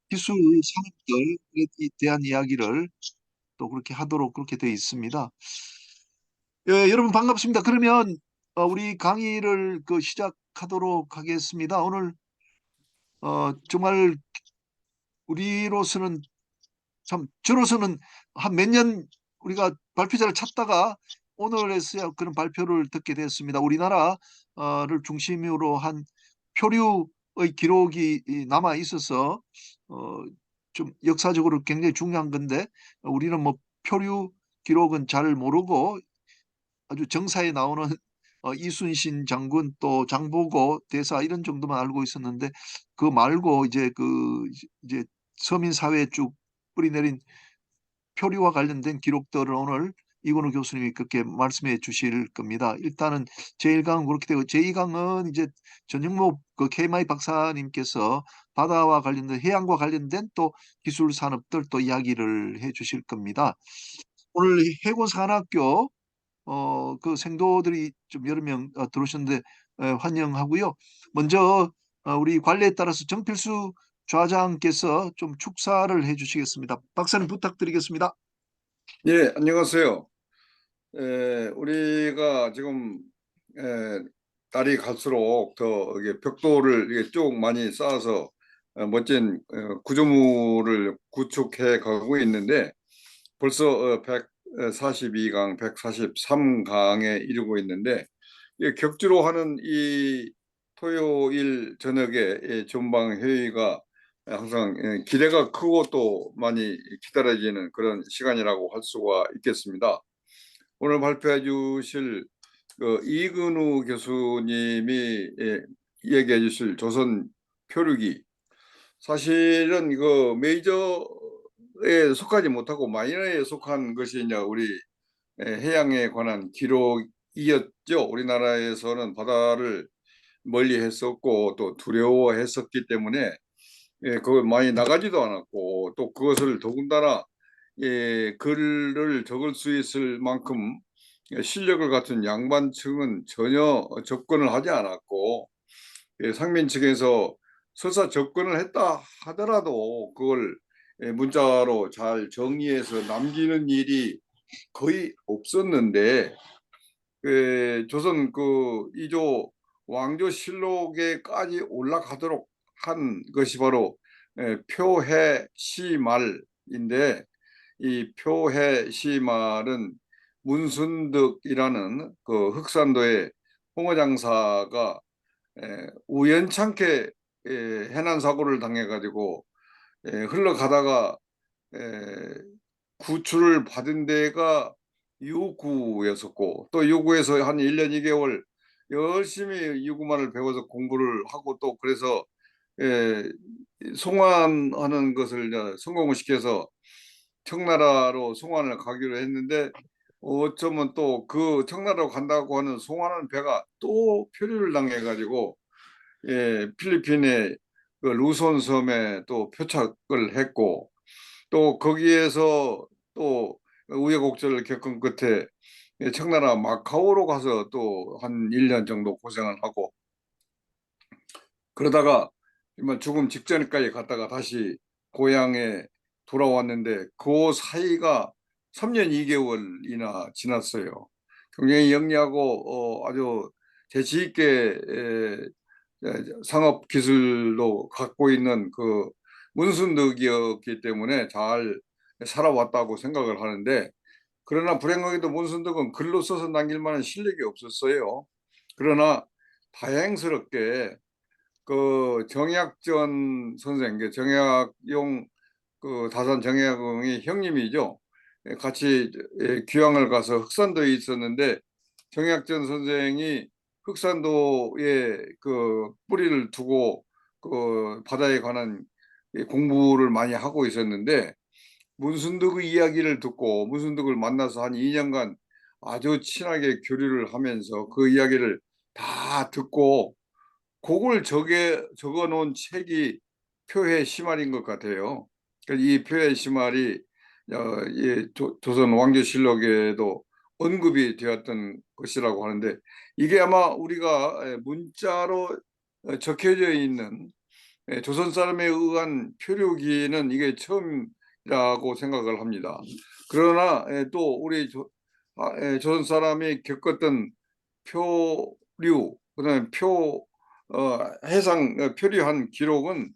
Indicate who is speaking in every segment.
Speaker 1: 기술 산업들에 대한 이야기를 또 그렇게 하도록 그렇게 되어 있습니다. 예, 여러분 반갑습니다. 그러면 우리 강의를 시작하도록 하겠습니다. 오늘 정말 우리로서는 저로서는 한 몇 년 우리가 발표자를 찾다가 오늘에서야 그런 발표를 듣게 됐습니다. 우리나라를 중심으로 한 표류의 기록이 남아 있어서 어, 좀 역사적으로 굉장히 중요한 건데, 우리는 뭐 표류 기록은 잘 모르고 아주 정사에 나오는 이순신 장군 또 장보고 대사 이런 정도만 알고 있었는데, 그 말고 이제 서민 사회에 쭉 뿌리내린 표류와 관련된 기록들을 오늘 이건우 교수님이 그렇게 말씀해 주실 겁니다. 일단은 제1강은 그렇게 되고, 제2강은 이제 전영목 KMI 박사님께서 바다와 관련된 해양과 관련된 또 기술 산업들 또 이야기를 해 주실 겁니다. 오늘 해군사관학교 그 생도들이 좀 여러 명 들어오셨는데 환영하고요. 먼저 우리 관례에 따라서 정필수 좌장께서 좀 축사를 해주시겠습니다. 박사님 부탁드리겠습니다.
Speaker 2: 예, 안녕하세요. 우리가 지금 에, 날이 갈수록 더 이게 벽돌을 이게 쭉 많이 쌓아서 멋진 구조물을 구축해 가고 있는데 벌써 142강, 143강에 이르고 있는데 격주로 하는 이 토요일 저녁에 전방 회의가 항상 기대가 크고 또 많이 기다려지는 그런 시간이라고 할 수가 있겠습니다. 오늘 발표해 주실 이근우 교수님이 이야기해 주실 조선 표류기, 사실은 메이저에 속하지 못하고 마이너에 속한 것이 이제 우리 해양에 관한 기록이었죠. 우리나라에서는 바다를 멀리 했었고 또 두려워했었기 때문에 그걸 많이 나가지도 않았고, 또 그것을 더군다나 글을 적을 수 있을 만큼 실력을 갖춘 양반층은 전혀 접근을 하지 않았고, 상민 측에서 설사 접근을 했다 하더라도 그걸 문자로 잘 정리해서 남기는 일이 거의 없었는데, 조선 이조 왕조실록에까지 올라가도록 한 것이 바로 표해시말인데, 이 표해시말은 문순득이라는 그 흑산도의 홍어장사가 우연찮게 해난 사고를 당해가지고 흘러가다가 구출을 받은 데가 유구였었고, 또 유구에서 한 1년 2개월 열심히 유구만을 배워서 공부를 하고, 또 그래서 송환하는 것을 이제 성공을 시켜서 청나라로 송환을 가기로 했는데, 어쩌면 또 그 청나라로 간다고 하는 송환하는 배가 또 표류를 당해가지고 필리핀의 그 루손 섬에 또 표착을 했고, 또 거기에서 또 우여곡절을 겪은 끝에 청나라 마카오로 가서 또 한 1년 정도 고생을 하고, 그러다가 정말 죽음 직전까지 갔다가 다시 고향에 돌아왔는데, 그 사이가 3년 2개월이나 지났어요. 굉장히 영리하고 아주 재치 있게 상업 기술도 갖고 있는 그 문순덕이었기 때문에 잘 살아왔다고 생각을 하는데, 그러나 불행하게도 문순덕은 글로 써서 남길 만한 실력이 없었어요. 그러나 다행스럽게 그 정약전 선생, 정약용 그 다산 정약용이 형님이죠. 같이 귀향을 가서 흑산도에 있었는데, 정약전 선생이 흑산도에 그 뿌리를 두고 그 바다에 관한 공부를 많이 하고 있었는데, 문순득의 이야기를 듣고 문순득을 만나서 한 2년간 아주 친하게 교류를 하면서 그 이야기를 다 듣고 그걸 적어 놓은 책이 표해 시말인 것 같아요. 이 표해 시말이 조선 왕조실록에도 언급이 되었던 것이라고 하는데, 이게 아마 우리가 문자로 적혀져 있는 조선 사람에 의한 표류기는 이게 처음이라고 생각을 합니다. 그러나 또 우리 조선 사람이 겪었던 표류, 그다음에 해상 표류한 기록은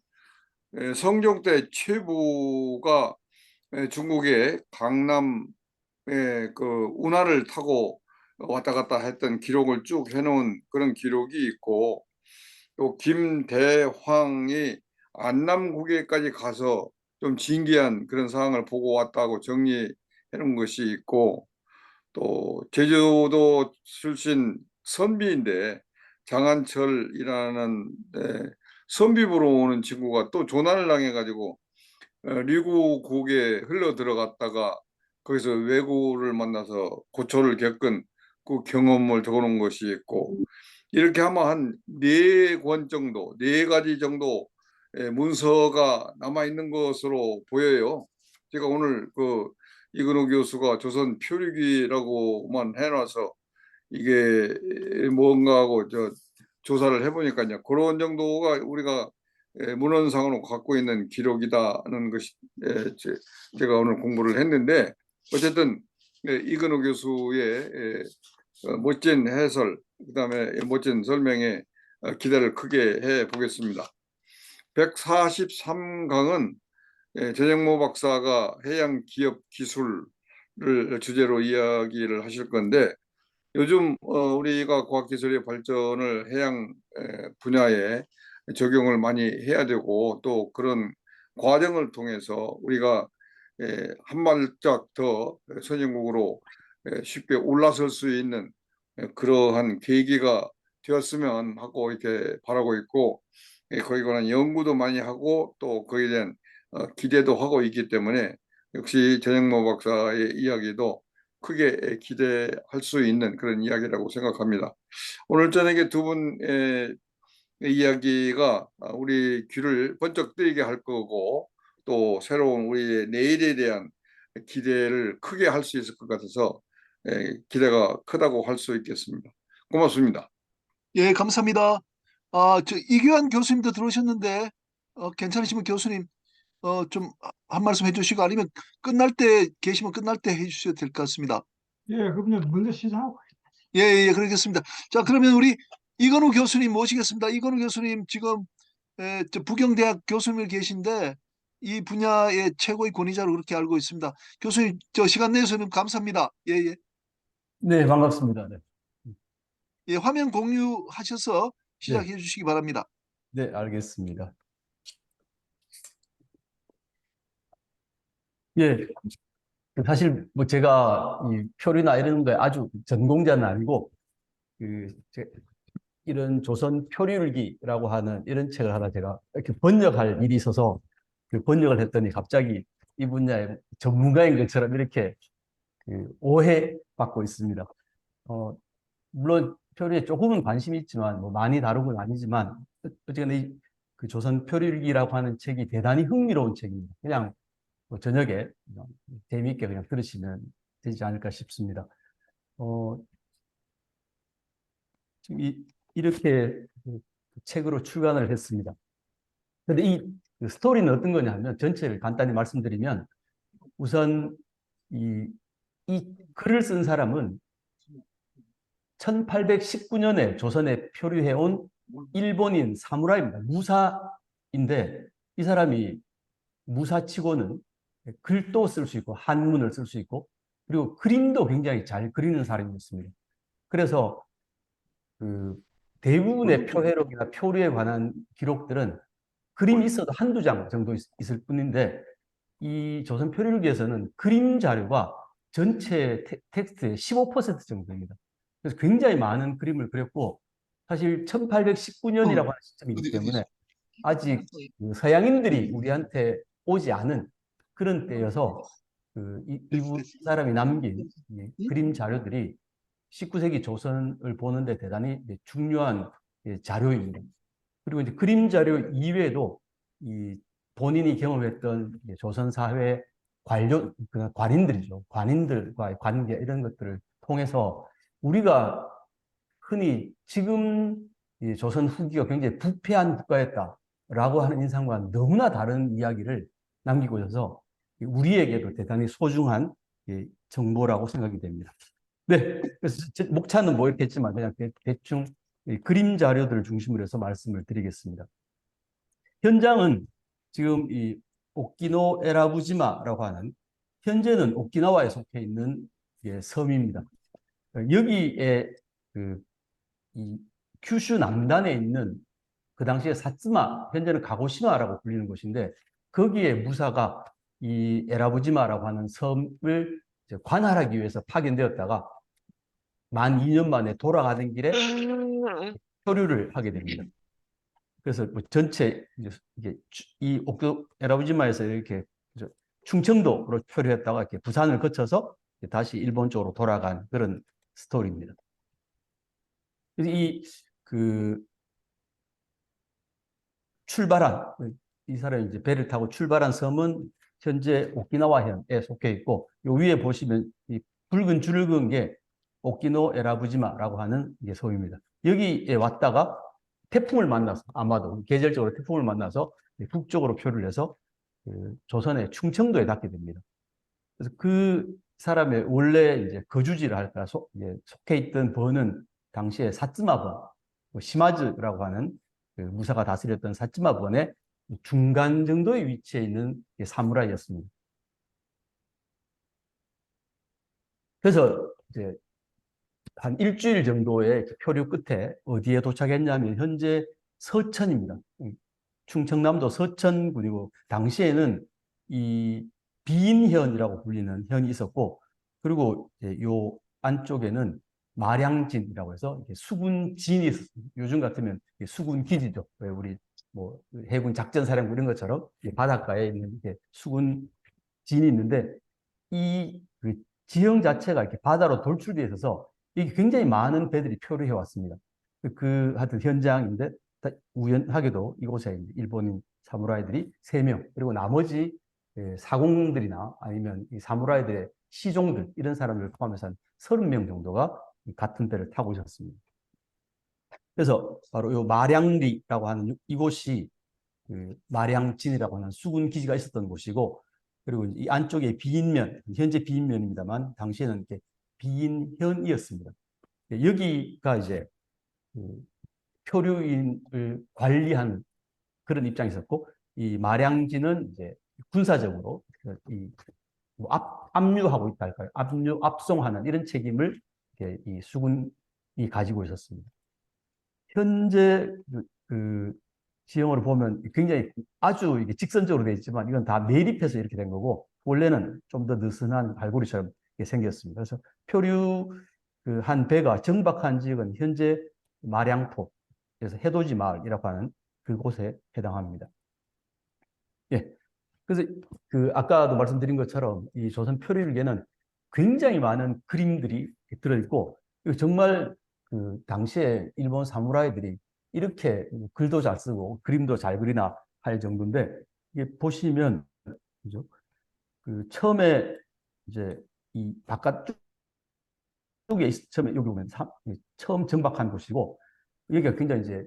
Speaker 2: 성종 때 최부가 중국의 강남에 그 운하를 타고 왔다 갔다 했던 기록을 쭉 해놓은 그런 기록이 있고, 또 김대황이 안남국에까지 가서 좀 진기한 그런 상황을 보고 왔다고 정리해 놓은 것이 있고, 또 제주도 출신 선비인데 장한철이라는 선비부로 오는 친구가 또 조난을 당해가지고 리구국에 흘러 들어갔다가 거기서 왜구를 만나서 고초를 겪은 그 경험을 적어놓은 것이 있고, 이렇게 하면 한 4권 정도, 4가지 정도 문서가 남아 있는 것으로 보여요. 제가 오늘 그 이근호 교수가 조선 표류기라고만 해놔서 이게 뭔가 하고 조사를 해보니까요, 그런 정도가 우리가 문헌상으로 갖고 있는 기록이다는 것이 제가 오늘 공부를 했는데, 어쨌든 이근호 교수의 멋진 해설, 그다음에 멋진 설명에 기대를 크게 해 보겠습니다. 143강은 전영모 박사가 해양 기업 기술을 주제로 이야기를 하실 건데, 요즘 우리가 과학기술의 발전을 해양 분야에 적용을 많이 해야 되고, 또 그런 과정을 통해서 우리가 한 발짝 더 선진국으로 쉽게 올라설 수 있는 그러한 계기가 되었으면 하고 이렇게 바라고 있고, 거기에 관한 연구도 많이 하고 또 거기에 대한 기대도 하고 있기 때문에, 역시 전영모 박사의 이야기도 크게 기대할 수 있는 그런 이야기라고 생각합니다. 오늘 저녁에 두 분의 이야기가 우리 귀를 번쩍 뜨이게 할 거고, 또 새로운 우리의 내일에 대한 기대를 크게 할 수 있을 것 같아서 기대가 크다고 할 수 있겠습니다. 고맙습니다.
Speaker 1: 예, 감사합니다. 저 이규환 교수님도 들어오셨는데 괜찮으시면 교수님 좀 한 말씀 해주시고 아니면 끝날 때 계시면 끝날 때 해주셔도 될 것 같습니다.
Speaker 3: 예, 그러면 먼저 시작하고.
Speaker 1: 예, 예, 그러겠습니다. 자, 그러면 우리 이건우 교수님 모시겠습니다. 이건우 교수님 지금 저 부경대학 교수님을 계신데 이 분야의 최고의 권위자로 그렇게 알고 있습니다. 교수님, 저 시간 내주셔서 감사합니다. 예, 예.
Speaker 4: 네, 반갑습니다. 네,
Speaker 1: 예, 화면 공유하셔서
Speaker 4: 네,
Speaker 1: 시작해 주시기 바랍니다.
Speaker 4: 네, 알겠습니다. 예, 사실 뭐 제가 이 표류나 이런 거에 아주 전공자는 아니고 이런 조선 표류일기라고 하는 이런 책을 하나 제가 이렇게 번역할 일이 있어서 그 번역을 했더니 갑자기 이 분야의 전문가인 것처럼 이렇게 오해받고 있습니다. 물론 표류에 조금은 관심이 있지만 뭐 많이 다룬 건 아니지만 어쨌거나 그 조선 표류일기라고 하는 책이 대단히 흥미로운 책입니다. 그냥 뭐 저녁에 재미있게 그냥 들으시면 되지 않을까 싶습니다. 지금 이렇게 그 책으로 출간을 했습니다. 그런데 그 스토리는 어떤 거냐면 전체를 간단히 말씀드리면, 우선 이 글을 쓴 사람은 1819년에 조선에 표류해온 일본인 사무라이입니다. 무사인데 이 사람이 무사치고는 글도 쓸 수 있고 한문을 쓸 수 있고 그리고 그림도 굉장히 잘 그리는 사람이었습니다. 그래서 그 대부분의 표회록이나 표류에 관한 기록들은 그림이 있어도 한두 장 정도 있을 뿐인데, 이 조선 표류기에서는 그림 자료가 전체 텍스트의 15% 정도입니다. 그래서 굉장히 많은 그림을 그렸고, 사실 1819년이라고 하는 시점이기 때문에 아직 그 서양인들이 우리한테 오지 않은 그런 때여서 일부 사람이 남긴 그림 자료들이 19세기 조선을 보는데 대단히 중요한 자료입니다. 그리고 이제 그림 자료 이외에도 이 본인이 경험했던 조선 사회 관인들이죠. 관인들과의 관계 이런 것들을 통해서 우리가 흔히 지금 조선 후기가 굉장히 부패한 국가였다, 라고 하는 인상과 너무나 다른 이야기를 남기고 있어서 우리에게도 대단히 소중한 정보라고 생각이 됩니다. 네, 그래서 목차는 뭐 이렇게 했지만 그냥 대충 그림 자료들을 중심으로 해서 말씀을 드리겠습니다. 현장은 지금 이 오키노 에라부지마라고 하는 현재는 오키나와에 속해 있는 섬입니다. 여기에 이 큐슈 남단에 있는 그 당시에 사츠마, 현재는 가고시마라고 불리는 곳인데 거기에 무사가 이 에라부지마라고 하는 섬을 관할하기 위해서 파견되었다가 만 2년 만에 돌아가는 길에 표류를 하게 됩니다. 그래서 뭐 전체 이게 이 에라부지마에서 이렇게 충청도로 표류했다가 이렇게 부산을 거쳐서 다시 일본 쪽으로 돌아간 그런 스토리입니다. 그래서 이 사람이 이제 배를 타고 출발한 섬은 현재 오키나와현에 속해 있고, 요 위에 보시면 이 붉은 줄 그은 게 오키노 에라부지마라고 하는 이게 섬입니다. 여기에 왔다가 태풍을 만나서, 아마도 계절적으로 태풍을 만나서 북쪽으로 표류를 해서 조선의 충청도에 닿게 됩니다. 그래서 그 사람의 원래 이제 거주지를 할까 속해 있던 번은 당시에 사츠마번, 시마즈라고 하는 무사가 다스렸던 사츠마번의 중간 정도의 위치에 있는 사무라이였습니다. 그래서 이제 한 일주일 정도의 표류 끝에 어디에 도착했냐면 현재 서천입니다. 충청남도 서천군이고, 당시에는 이 비인현이라고 불리는 현이 있었고, 그리고 요 안쪽에는 마량진이라고 해서 수군진이 있었습니다. 요즘 같으면 수군기지죠. 우리 뭐 해군 작전사령부 이런 것처럼 바닷가에 있는 수군진이 있는데, 그 지형 자체가 이렇게 바다로 돌출되어 있어서 이게 굉장히 많은 배들이 표류해 왔습니다. 하여튼 현장인데, 우연하게도 이곳에 일본인 사무라이들이 3명, 그리고 나머지 사공들이나 아니면 이 사무라이들의 시종들, 이런 사람들을 포함해서 한 30명 정도가 같은 배를 타고 있었습니다. 그래서 바로 이 마량리라고 하는 이곳이 마량진이라고 하는 수군 기지가 있었던 곳이고, 그리고 이 안쪽에 비인면, 현재 비인면입니다만 당시에는 이렇게 비인현이었습니다. 여기가 이제 표류인을 관리하는 그런 입장이 있었고, 이 마량진은 이제 군사적으로 뭐 압류하고 있다 할까요? 압송하는 이런 책임을 이 수군이 가지고 있었습니다. 현재 지형으로 보면 굉장히 아주 이게 직선적으로 되어 있지만 이건 다 매립해서 이렇게 된 거고, 원래는 좀 더 느슨한 갈고리처럼 생겼습니다. 그래서 한 배가 정박한 지역은 현재 마량포, 그래서 해돋이 마을이라고 하는 그곳에 해당합니다. 예. 그래서 아까도 말씀드린 것처럼 이 조선 표류일기에는 굉장히 많은 그림들이 들어있고, 정말 당시에 일본 사무라이들이 이렇게 글도 잘 쓰고 그림도 잘 그리나 할 정도인데, 이게 보시면 그죠? 처음에 이제 이 바깥쪽에 처음에 여기 보면 처음 정박한 곳이고, 여기가 굉장히 이제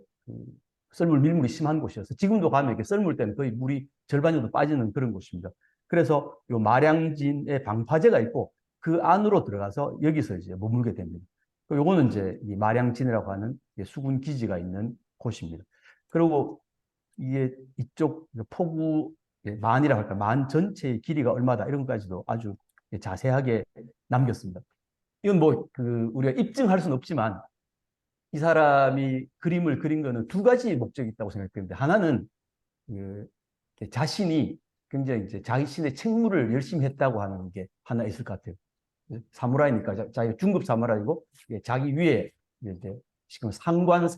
Speaker 4: 썰물 밀물이 심한 곳이어서 지금도 가면 이렇게 썰물 때는 거의 물이 절반 정도 빠지는 그런 곳입니다. 그래서 요 마량진에 방파제가 있고 그 안으로 들어가서 여기서 이제 머물게 됩니다. 요거는 이제 이 마량진이라고 하는 수군 기지가 있는 곳입니다. 그리고 이게 이쪽 포구 만이라고 할까, 만 전체의 길이가 얼마다 이런 것까지도 아주 자세하게 남겼습니다. 이건 뭐 우리가 입증할 수는 없지만 이 사람이 그림을 그린 거는 2가지 목적이 있다고 생각되는데, 하나는 자신이 굉장히 이제 자신의 책무를 열심히 했다고 하는 게 하나 있을 것 같아요. 사무라이니까 자기가 중급 사무라이고 자기 위에 이제 지금 상관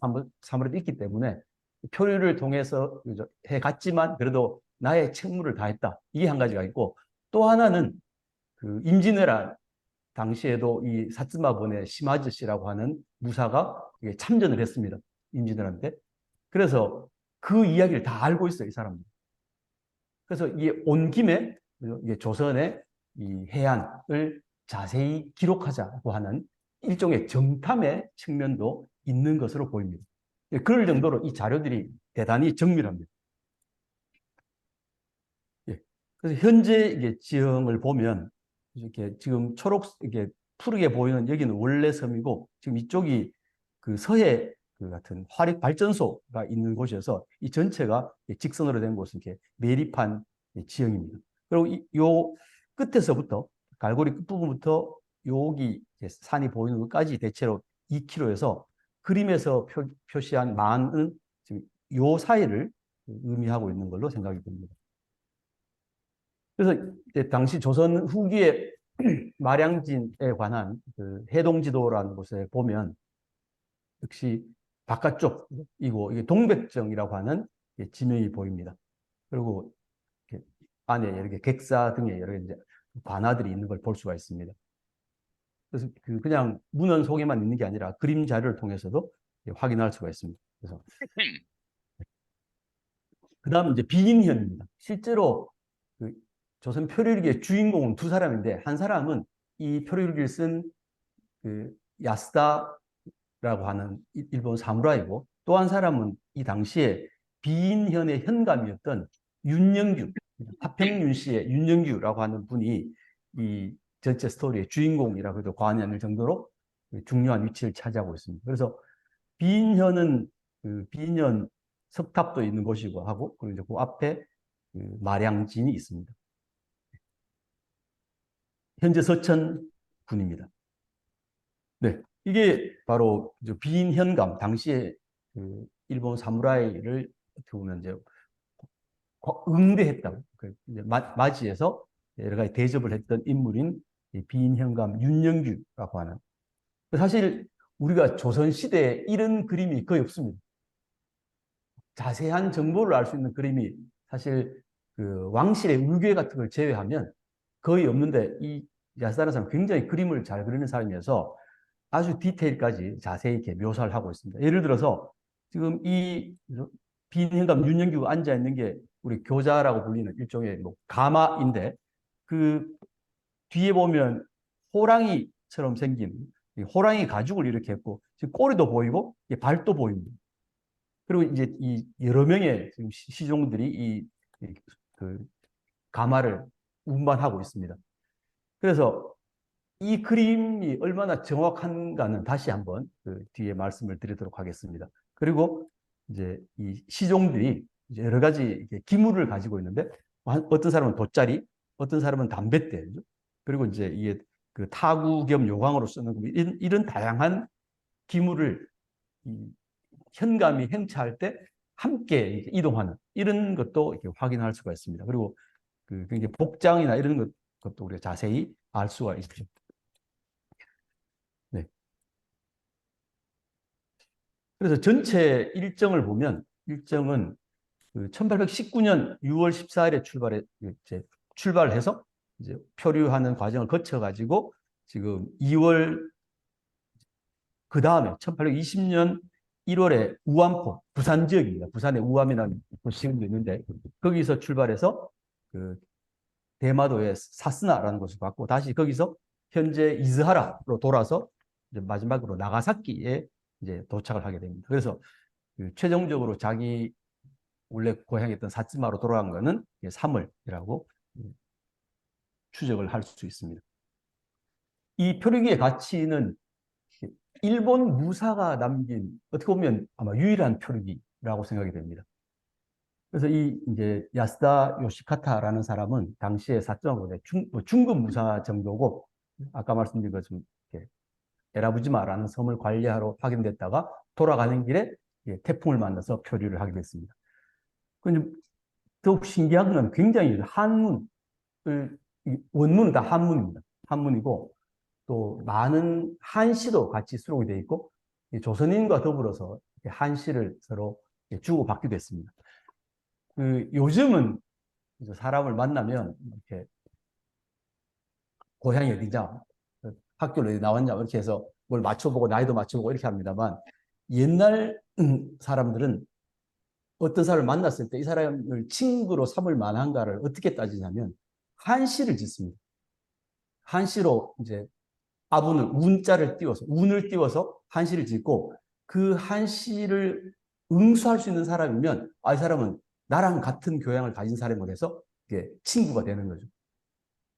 Speaker 4: 사무라이도 있기 때문에 표류를 통해서 해갔지만 그래도 나의 책무를 다했다, 이게 한 가지가 있고, 또 하나는 임진왜란 당시에도 이 사츠마번의 시마즈 씨라고 하는 무사가 참전을 했습니다. 임진왜란때. 그래서 그 이야기를 다 알고 있어요, 이 사람들. 그래서 이게 온 김에 조선의 이 해안을 자세히 기록하자고 하는 일종의 정탐의 측면도 있는 것으로 보입니다. 그럴 정도로 이 자료들이 대단히 정밀합니다. 그래서 현재 이게 지형을 보면 이렇게 지금 초록 이게 푸르게 보이는 여기는 원래 섬이고 지금 이쪽이 그 서해 그 같은 화력 발전소가 있는 곳이어서 이 전체가 직선으로 된 곳은 이렇게 매립한 지형입니다. 그리고 요 끝에서부터 갈고리 끝부분부터 여기 산이 보이는 것까지 대체로 2km에서 그림에서 표시한 만은 지금 요 사이를 의미하고 있는 걸로 생각이 됩니다. 그래서 당시 조선 후기에 마량진에 관한 그 해동지도라는 곳에 보면 역시 바깥쪽이고 이게 동백정이라고 하는 지명이 보입니다. 그리고 이렇게 안에 이렇게 객사 등의 여러 이제 관아들이 있는 걸 볼 수가 있습니다. 그래서 그냥 문헌 속에만 있는 게 아니라 그림 자료를 통해서도 확인할 수가 있습니다. 그래서 그다음 이제 비인현입니다. 실제로 그 조선 표류일기의 주인공은 두 사람인데 한 사람은 이 표류일기를 쓴 그 야스다라고 하는 일본 사무라이고 또 한 사람은 이 당시에 비인현의 현감이었던 윤영규, 하평윤 씨의 윤영규라고 하는 분이 이 전체 스토리의 주인공이라고 해도 과언이 아닐 정도로 중요한 위치를 차지하고 있습니다. 그래서 비인현은 그 비인현 석탑도 있는 곳이고 하고 그리고 이제 그 앞에 그 마량진이 있습니다. 현재 서천군입니다. 네, 이게 바로 비인현감 당시에 그 일본 사무라이를 어떻게 보면 이제 응대했다고 맞이해서 여러 가지 대접을 했던 인물인 비인현감 윤영규라고 하는 사실 우리가 조선 시대에 이런 그림이 거의 없습니다. 자세한 정보를 알 수 있는 그림이 사실 그 왕실의 울궤 같은 걸 제외하면 거의 없는데 이 야스다라는 사람은 굉장히 그림을 잘 그리는 사람이어서 아주 디테일까지 자세히 이렇게 묘사를 하고 있습니다. 예를 들어서 지금 이 비인현감 윤영규가 앉아 있는 게 우리 교자라고 불리는 일종의 뭐 가마인데 그 뒤에 보면 호랑이처럼 생긴 호랑이 가죽을 이렇게 했고 지금 꼬리도 보이고 발도 보입니다. 그리고 이제 이 여러 명의 지금 시종들이 그 가마를 운반하고 있습니다. 그래서 이 그림이 얼마나 정확한가는 다시 한번 그 뒤에 말씀을 드리도록 하겠습니다. 그리고 이제 이 시종들이 이제 여러 가지 기물을 가지고 있는데 어떤 사람은 돗자리, 어떤 사람은 담뱃대, 그리고 이제 이게 그 타구 겸 요강으로 쓰는 이런 다양한 기물을 현감이 행차할 때 함께 이동하는 이런 것도 이렇게 확인할 수가 있습니다. 그리고 그 굉장히 복장이나 이런 것도 우리가 자세히 알 수가 있죠. 네. 그래서 전체 일정을 보면 일정은 그 1819년 6월 14일에 출발을 해서 이제 표류하는 과정을 거쳐 가지고 지금 2월 그 다음에 1820년 1월에 우암포 부산 지역입니다. 부산에 우암이라는 지역도 있는데 거기서 출발해서 그 대마도의 사스나라는 곳을 갔고 다시 거기서 현재 이즈하라로 돌아서 이제 마지막으로 나가사키에 이제 도착을 하게 됩니다. 그래서 그 최종적으로 자기 원래 고향이었던 사츠마로 돌아간 거는 3월이라고 추적을 할 수 있습니다. 이 표류기의 가치는 일본 무사가 남긴 어떻게 보면 아마 유일한 표류기라고 생각이 됩니다. 그래서 이 이제 야스다 요시카타라는 사람은 당시에 4.5대 중급 무사 정도고 아까 말씀드린 것처럼 에라부지마라는 섬을 관리하러 파견됐다가 돌아가는 길에 태풍을 만나서 표류를 하게 됐습니다. 그런데 더욱 신기한 건 굉장히 한문을 원문은 다 한문입니다. 한문이고 또 많은 한시도 같이 수록이 되어 있고 조선인과 더불어서 한시를 서로 주고받기도 했습니다. 그 요즘은 사람을 만나면 이렇게 고향이 어디냐, 학교를 어디 나왔냐 이렇게 해서 뭘 맞춰보고 나이도 맞춰보고 이렇게 합니다만 옛날 사람들은 어떤 사람을 만났을 때 이 사람을 친구로 삼을 만한가를 어떻게 따지냐면 한시를 짓습니다. 한시로 이제 아분을 운자를 띄워서 운을 띄워서 한시를 짓고 그 한시를 응수할 수 있는 사람이면 이 사람은 나랑 같은 교양을 가진 사람으로 해서 이게 친구가 되는 거죠.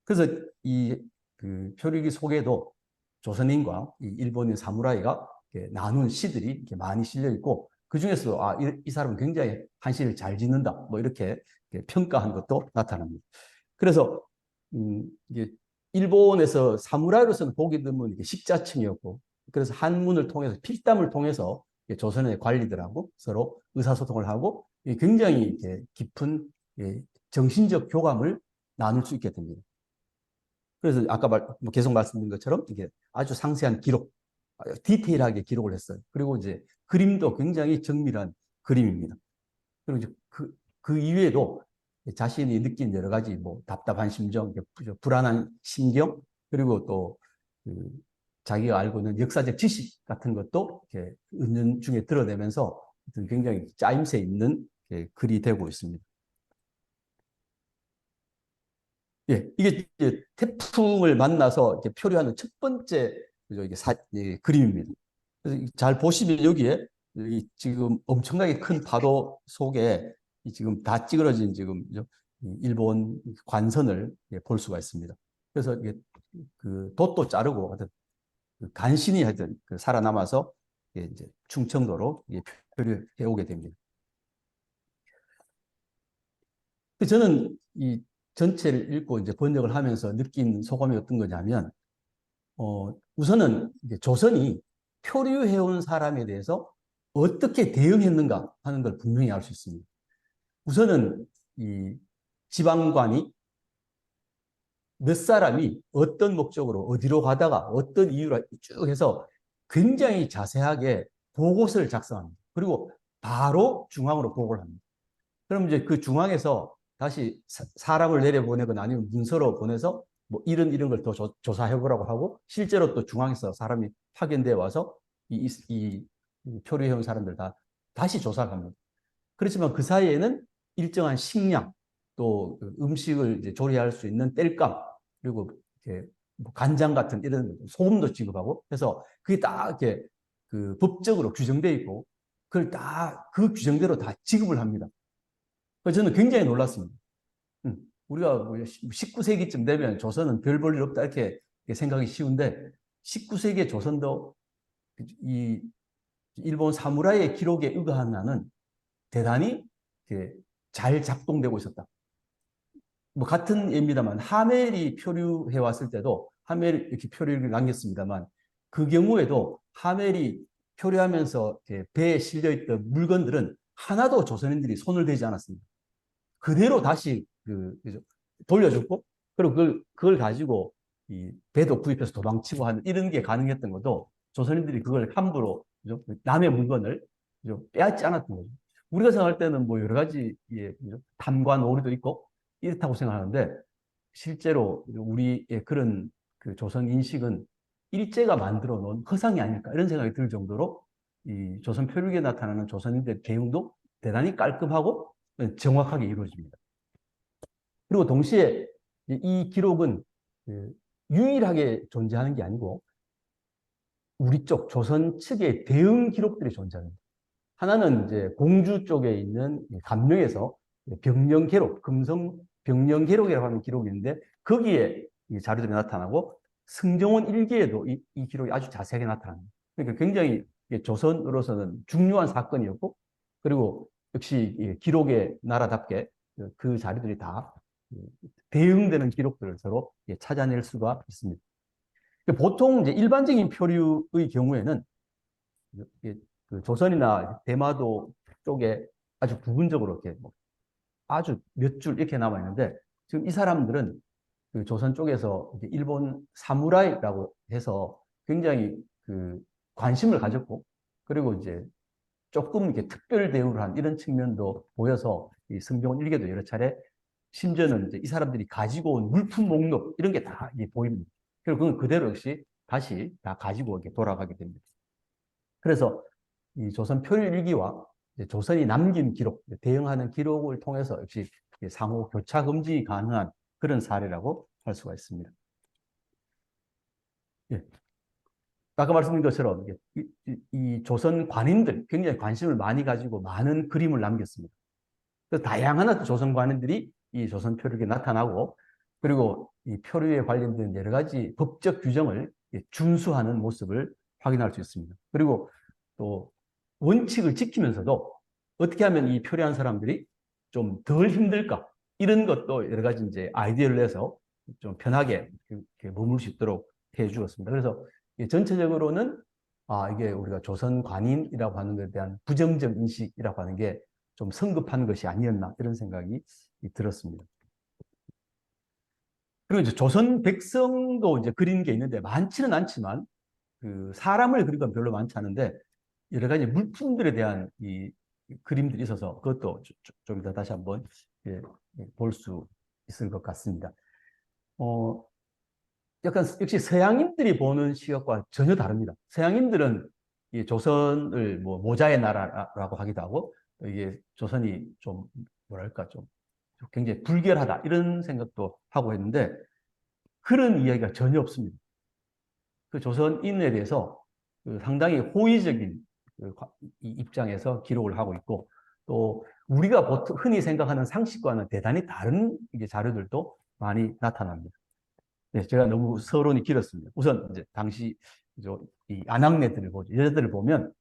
Speaker 4: 그래서 이 그 표류기 속에도 조선인과 이 일본인 사무라이가 이렇게 나눈 시들이 이렇게 많이 실려 있고, 그 중에서 이 사람은 굉장히 한시를 잘 짓는다, 뭐 이렇게 평가한 것도 나타납니다. 그래서 이게 일본에서 사무라이로서는 보기 드문 식자층이었고, 그래서 한문을 통해서 필담을 통해서 조선의 관리들하고 서로 의사소통을 하고 굉장히 깊은 정신적 교감을 나눌 수 있게 됩니다. 그래서 아까 계속 말씀드린 것처럼 이게 아주 상세한 기록, 디테일하게 기록을 했어요. 그리고 이제 그림도 굉장히 정밀한 그림입니다. 그리고 이제 그 이외에도 자신이 느낀 여러 가지 뭐 답답한 심정, 불안한 심경, 그리고 또 자기가 알고 있는 역사적 지식 같은 것도 이렇게 은연중에 드러내면서 굉장히 짜임새 있는 글이 되고 있습니다. 예, 이게 이제 태풍을 만나서 이렇게 표류하는 첫 번째 그림입니다. 그래서 잘 보시면 여기에 지금 엄청나게 큰 파도 속에 지금 다 찌그러진 지금 일본 관선을 볼 수가 있습니다. 그래서 이게 그 돛도 자르고 하여튼 간신히 하여튼 살아남아서 이제 충청도로 표류해 오게 됩니다. 저는 이 전체를 읽고 이제 번역을 하면서 느낀 소감이 어떤 거냐면, 우선은 조선이 표류해온 사람에 대해서 어떻게 대응했는가 하는 걸 분명히 알 수 있습니다. 우선은 이 지방관이 몇 사람이 어떤 목적으로 어디로 가다가 어떤 이유로 쭉 해서 굉장히 자세하게 보고서를 작성합니다. 그리고 바로 중앙으로 보고를 합니다. 그럼 이제 그 중앙에서 다시 사람을 내려보내거나 아니면 문서로 보내서 뭐 이런 걸 더 조사해 보라고 하고, 실제로 또 중앙에서 사람이 파견되어 와서 이 표류해온 사람들 다시 조사를 합니다. 그렇지만 그 사이에는 일정한 식량, 또 음식을 이제 조리할 수 있는 땔감, 그리고 이렇게 뭐 간장 같은 이런 소금도 지급하고 해서 그게 다 이렇게 그 법적으로 규정되어 있고, 그걸 다 그 규정대로 다 지급을 합니다. 그래서 저는 굉장히 놀랐습니다. 우리가 19세기쯤 되면 조선은 별 볼 일 없다 이렇게 생각이 쉬운데, 19세기의 조선도 이 일본 사무라이의 기록에 의거한 한은 대단히 잘 작동되고 있었다. 뭐 같은 예입니다만 하멜이 표류해 왔을 때도 하멜 이렇게 표류를 남겼습니다만, 그 경우에도 하멜이 표류하면서 배에 실려 있던 물건들은 하나도 조선인들이 손을 대지 않았습니다. 그대로 다시 돌려줬고, 그리고 그걸 가지고 이 배도 구입해서 도망치고 하는 이런 게 가능했던 것도 조선인들이 그걸 함부로 남의 물건을 빼앗지 않았던 거죠. 우리가 생각할 때는 뭐 여러 가지 탐과 노리도 있고 이렇다고 생각하는데, 실제로 우리의 그런 그 조선 인식은 일제가 만들어 놓은 허상이 아닐까 이런 생각이 들 정도로 이 조선 표류기에 나타나는 조선인들의 대응도 대단히 깔끔하고 정확하게 이루어집니다. 그리고 동시에 이 기록은 유일하게 존재하는 게 아니고 우리 쪽 조선 측의 대응 기록들이 존재합니다. 하나는 이제 공주 쪽에 있는 감명에서 병령기록, 금성 병령기록이라고 하는 기록이 있는데, 거기에 이 자료들이 나타나고 승정원 일기에도 이 기록이 아주 자세하게 나타납니다. 그러니까 굉장히 조선으로서는 중요한 사건이었고, 그리고 역시 기록의 나라답게 그 자료들이 다 대응되는 기록들을 서로 찾아낼 수가 있습니다. 보통 이제 일반적인 표류의 경우에는 그 조선이나 대마도 쪽에 아주 부분적으로 이렇게 아주 몇 줄 이렇게 남아 있는데, 지금 이 사람들은 그 조선 쪽에서 일본 사무라이라고 해서 굉장히 그 관심을 가졌고, 그리고 이제 조금 이렇게 특별 대우를 한 이런 측면도 보여서 이 승정원 일기도 여러 차례, 심지어는 이제 이 사람들이 가지고 온 물품 목록 이런 게 다 보입니다. 그리고 그건 그대로 역시 다시 다 가지고 이렇게 돌아가게 됩니다. 그래서 이 조선 표류일기와 조선이 남긴 기록, 대응하는 기록을 통해서 역시 상호 교차 금지 가능한 그런 사례라고 할 수가 있습니다. 예. 아까 말씀드린 것처럼 이 조선 관인들 굉장히 관심을 많이 가지고 많은 그림을 남겼습니다. 그래서 다양한 조선 관인들이 이 조선 표류가 나타나고, 그리고 이 표류에 관련된 여러 가지 법적 규정을 준수하는 모습을 확인할 수 있습니다. 그리고 또 원칙을 지키면서도 어떻게 하면 이 표류한 사람들이 좀 덜 힘들까, 이런 것도 여러 가지 이제 아이디어를 내서 좀 편하게 이렇게 머물 수 있도록 해 주었습니다. 그래서 전체적으로는 이게 우리가 조선 관인이라고 하는 것에 대한 부정적 인식이라고 하는 게 좀 성급한 것이 아니었나, 이런 생각이 들었습니다. 그리고 이제 조선 백성도 이제 그린 게 있는데 많지는 않지만 그 사람을 그린 건 별로 많지 않은데 여러 가지 물품들에 대한 이 그림들이 있어서 그것도 좀 이따 다시 한번 볼 수 있을 것 같습니다. 약간 역시 서양인들이 보는 시각과 전혀 다릅니다. 서양인들은 이 조선을 뭐 모자의 나라라고 하기도 하고, 이게 조선이 좀 뭐랄까 좀 굉장히 불결하다, 이런 생각도 하고 했는데 그런 이야기가 전혀 없습니다. 그 조선인에 대해서 상당히 호의적인 이 입장에서 기록을 하고 있고, 또 우리가 보통 흔히 생각하는 상식과는 대단히 다른 자료들도 많이 나타납니다. 네, 제가 너무 서론이 길었습니다. 우선 이제 당시 이 아낙네들을 보죠. 여자들을 보면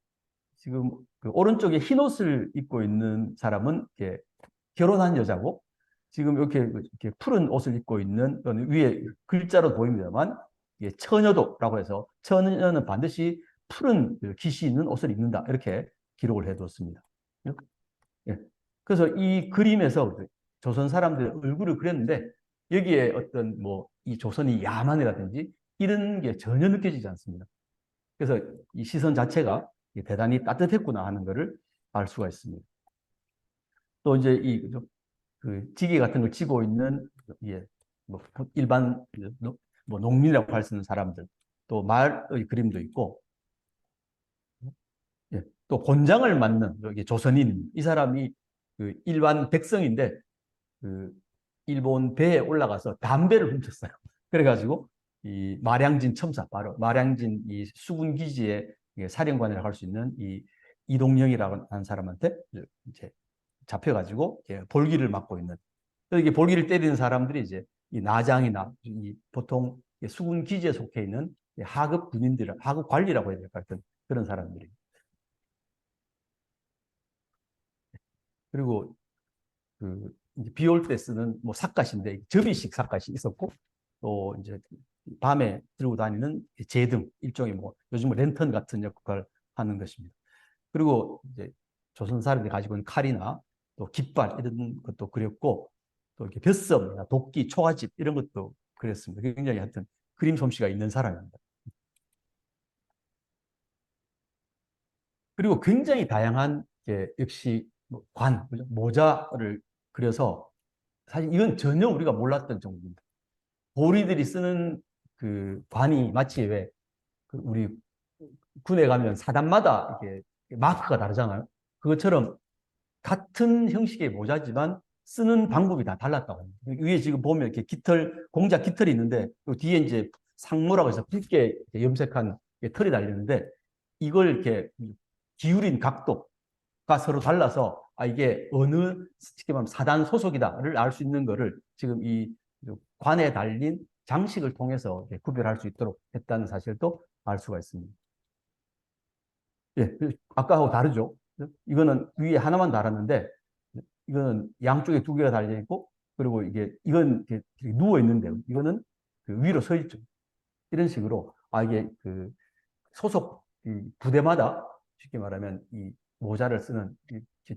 Speaker 4: 지금 그 오른쪽에 흰 옷을 입고 있는 사람은 이렇게 결혼한 여자고, 지금 이렇게 푸른 옷을 입고 있는 위에 글자로 보입니다만 이게 처녀도라고 해서 처녀는 반드시 푸른 깃이 있는 옷을 입는다, 이렇게 기록을 해두었습니다. 예. 그래서 이 그림에서 조선 사람들의 얼굴을 그렸는데 여기에 어떤 뭐 이 조선이 야만이라든지 이런 게 전혀 느껴지지 않습니다. 그래서 이 시선 자체가 대단히 따뜻했구나 하는 것을 알 수가 있습니다. 또 이제 이 그 지게 같은 걸 쥐고 있는 뭐 일반 뭐 농민이라고 할 수 있는 사람들, 또 말의 그림도 있고, 또 곤장을 맞는 여기 조선인, 이 사람이 그 일반 백성인데 그 일본 배에 올라가서 담배를 훔쳤어요. 그래가지고 이 마량진 첨사, 바로 마량진 이 수군 기지의 사령관이라고 할 수 있는 이 이동영이라고 하는 사람한테 이제 잡혀가지고 볼기를 맞고 있는, 이게 볼기를 때리는 사람들이 이제 이 나장이나 이 보통 수군 기지에 속해 있는 하급 군인들, 하급 관리라고 해야 될까 같은 그런 사람들이. 그리고 그 비 올 때 쓰는 뭐 삿갓인데 접이식 삿갓이 있었고, 또 이제 밤에 들고 다니는 제등, 일종의 뭐 요즘 랜턴 같은 역할을 하는 것입니다. 그리고 이제 조선 사람들이 가지고 있는 칼이나 또 깃발 이런 것도 그렸고, 또 이렇게 벼섬, 도끼, 초가집 이런 것도 그렸습니다. 굉장히 하여튼 그림 솜씨가 있는 사람입니다. 그리고 굉장히 다양한 역시 관, 모자를 그려서 사실 이건 전혀 우리가 몰랐던 정도입니다. 보리들이 쓰는 그 관이 마치 왜 우리 군에 가면 사단마다 이렇게 마크가 다르잖아요. 그것처럼 같은 형식의 모자지만 쓰는 방법이 다 달랐다고 합니다. 위에 지금 보면 이렇게 깃털, 공작 깃털이 있는데 뒤에 이제 상모라고 해서 붉게 염색한 털이 달리는데 이걸 이렇게 기울인 각도가 서로 달라서 이게 어느 쉽게 말하면 사단 소속이다를 알 수 있는 거를 지금 이 관에 달린 장식을 통해서 구별할 수 있도록 했다는 사실도 알 수가 있습니다. 예, 아까하고 다르죠. 이거는 위에 하나만 달았는데 이거는 양쪽에 두 개가 달려 있고, 그리고 이건 이렇게 누워 있는데 이거는 그 위로 서 있죠. 이런 식으로 이게 그 소속 부대마다 쉽게 말하면 이 모자를 쓰는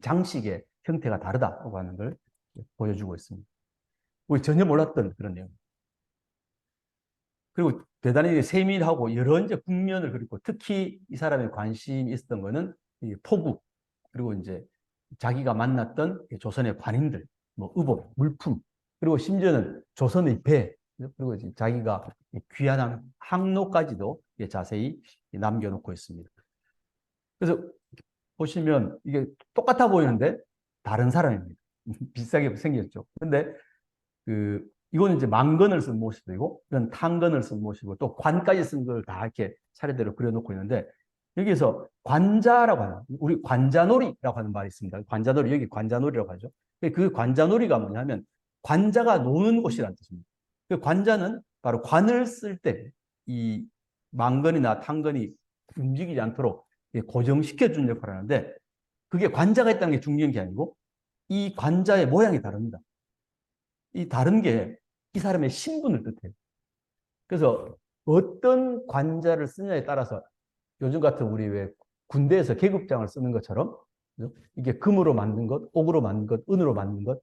Speaker 4: 장식의 형태가 다르다고 하는 걸 보여주고 있습니다. 우리 전혀 몰랐던 그런 내용. 그리고 대단히 세밀하고 여러 이제 국면을 그리고 특히 이 사람의 관심이 있었던 거는 이 포국, 그리고 이제 자기가 만났던 조선의 관인들, 뭐 의복, 물품, 그리고 심지어는 조선의 배, 그리고 자기가 귀환한 항로까지도 자세히 남겨놓고 있습니다. 그래서 보시면 이게 똑같아 보이는데 다른 사람입니다. 비슷하게 생겼죠. 근데 이거는 이제 망건을 쓴 모습이고, 이건 탄건을 쓴 모습이고, 또 관까지 쓴 걸 다 이렇게 차례대로 그려놓고 있는데, 여기서 관자라고 하는, 우리 관자놀이라고 하는 말이 있습니다. 관자놀이, 여기 관자놀이라고 하죠. 그 관자놀이가 뭐냐면, 관자가 노는 곳이라는 뜻입니다. 그 관자는 바로 관을 쓸 때 이 망건이나 탄건이 움직이지 않도록 고정시켜 주는 역할을 하는데, 그게 관자가 있다는 게 중요한 게 아니고 이 관자의 모양이 다릅니다. 이 다른 게 이 사람의 신분을 뜻해요. 그래서 어떤 관자를 쓰냐에 따라서 요즘 같은 우리 왜 군대에서 계급장을 쓰는 것처럼 이게 금으로 만든 것, 옥으로 만든 것, 은으로 만든 것,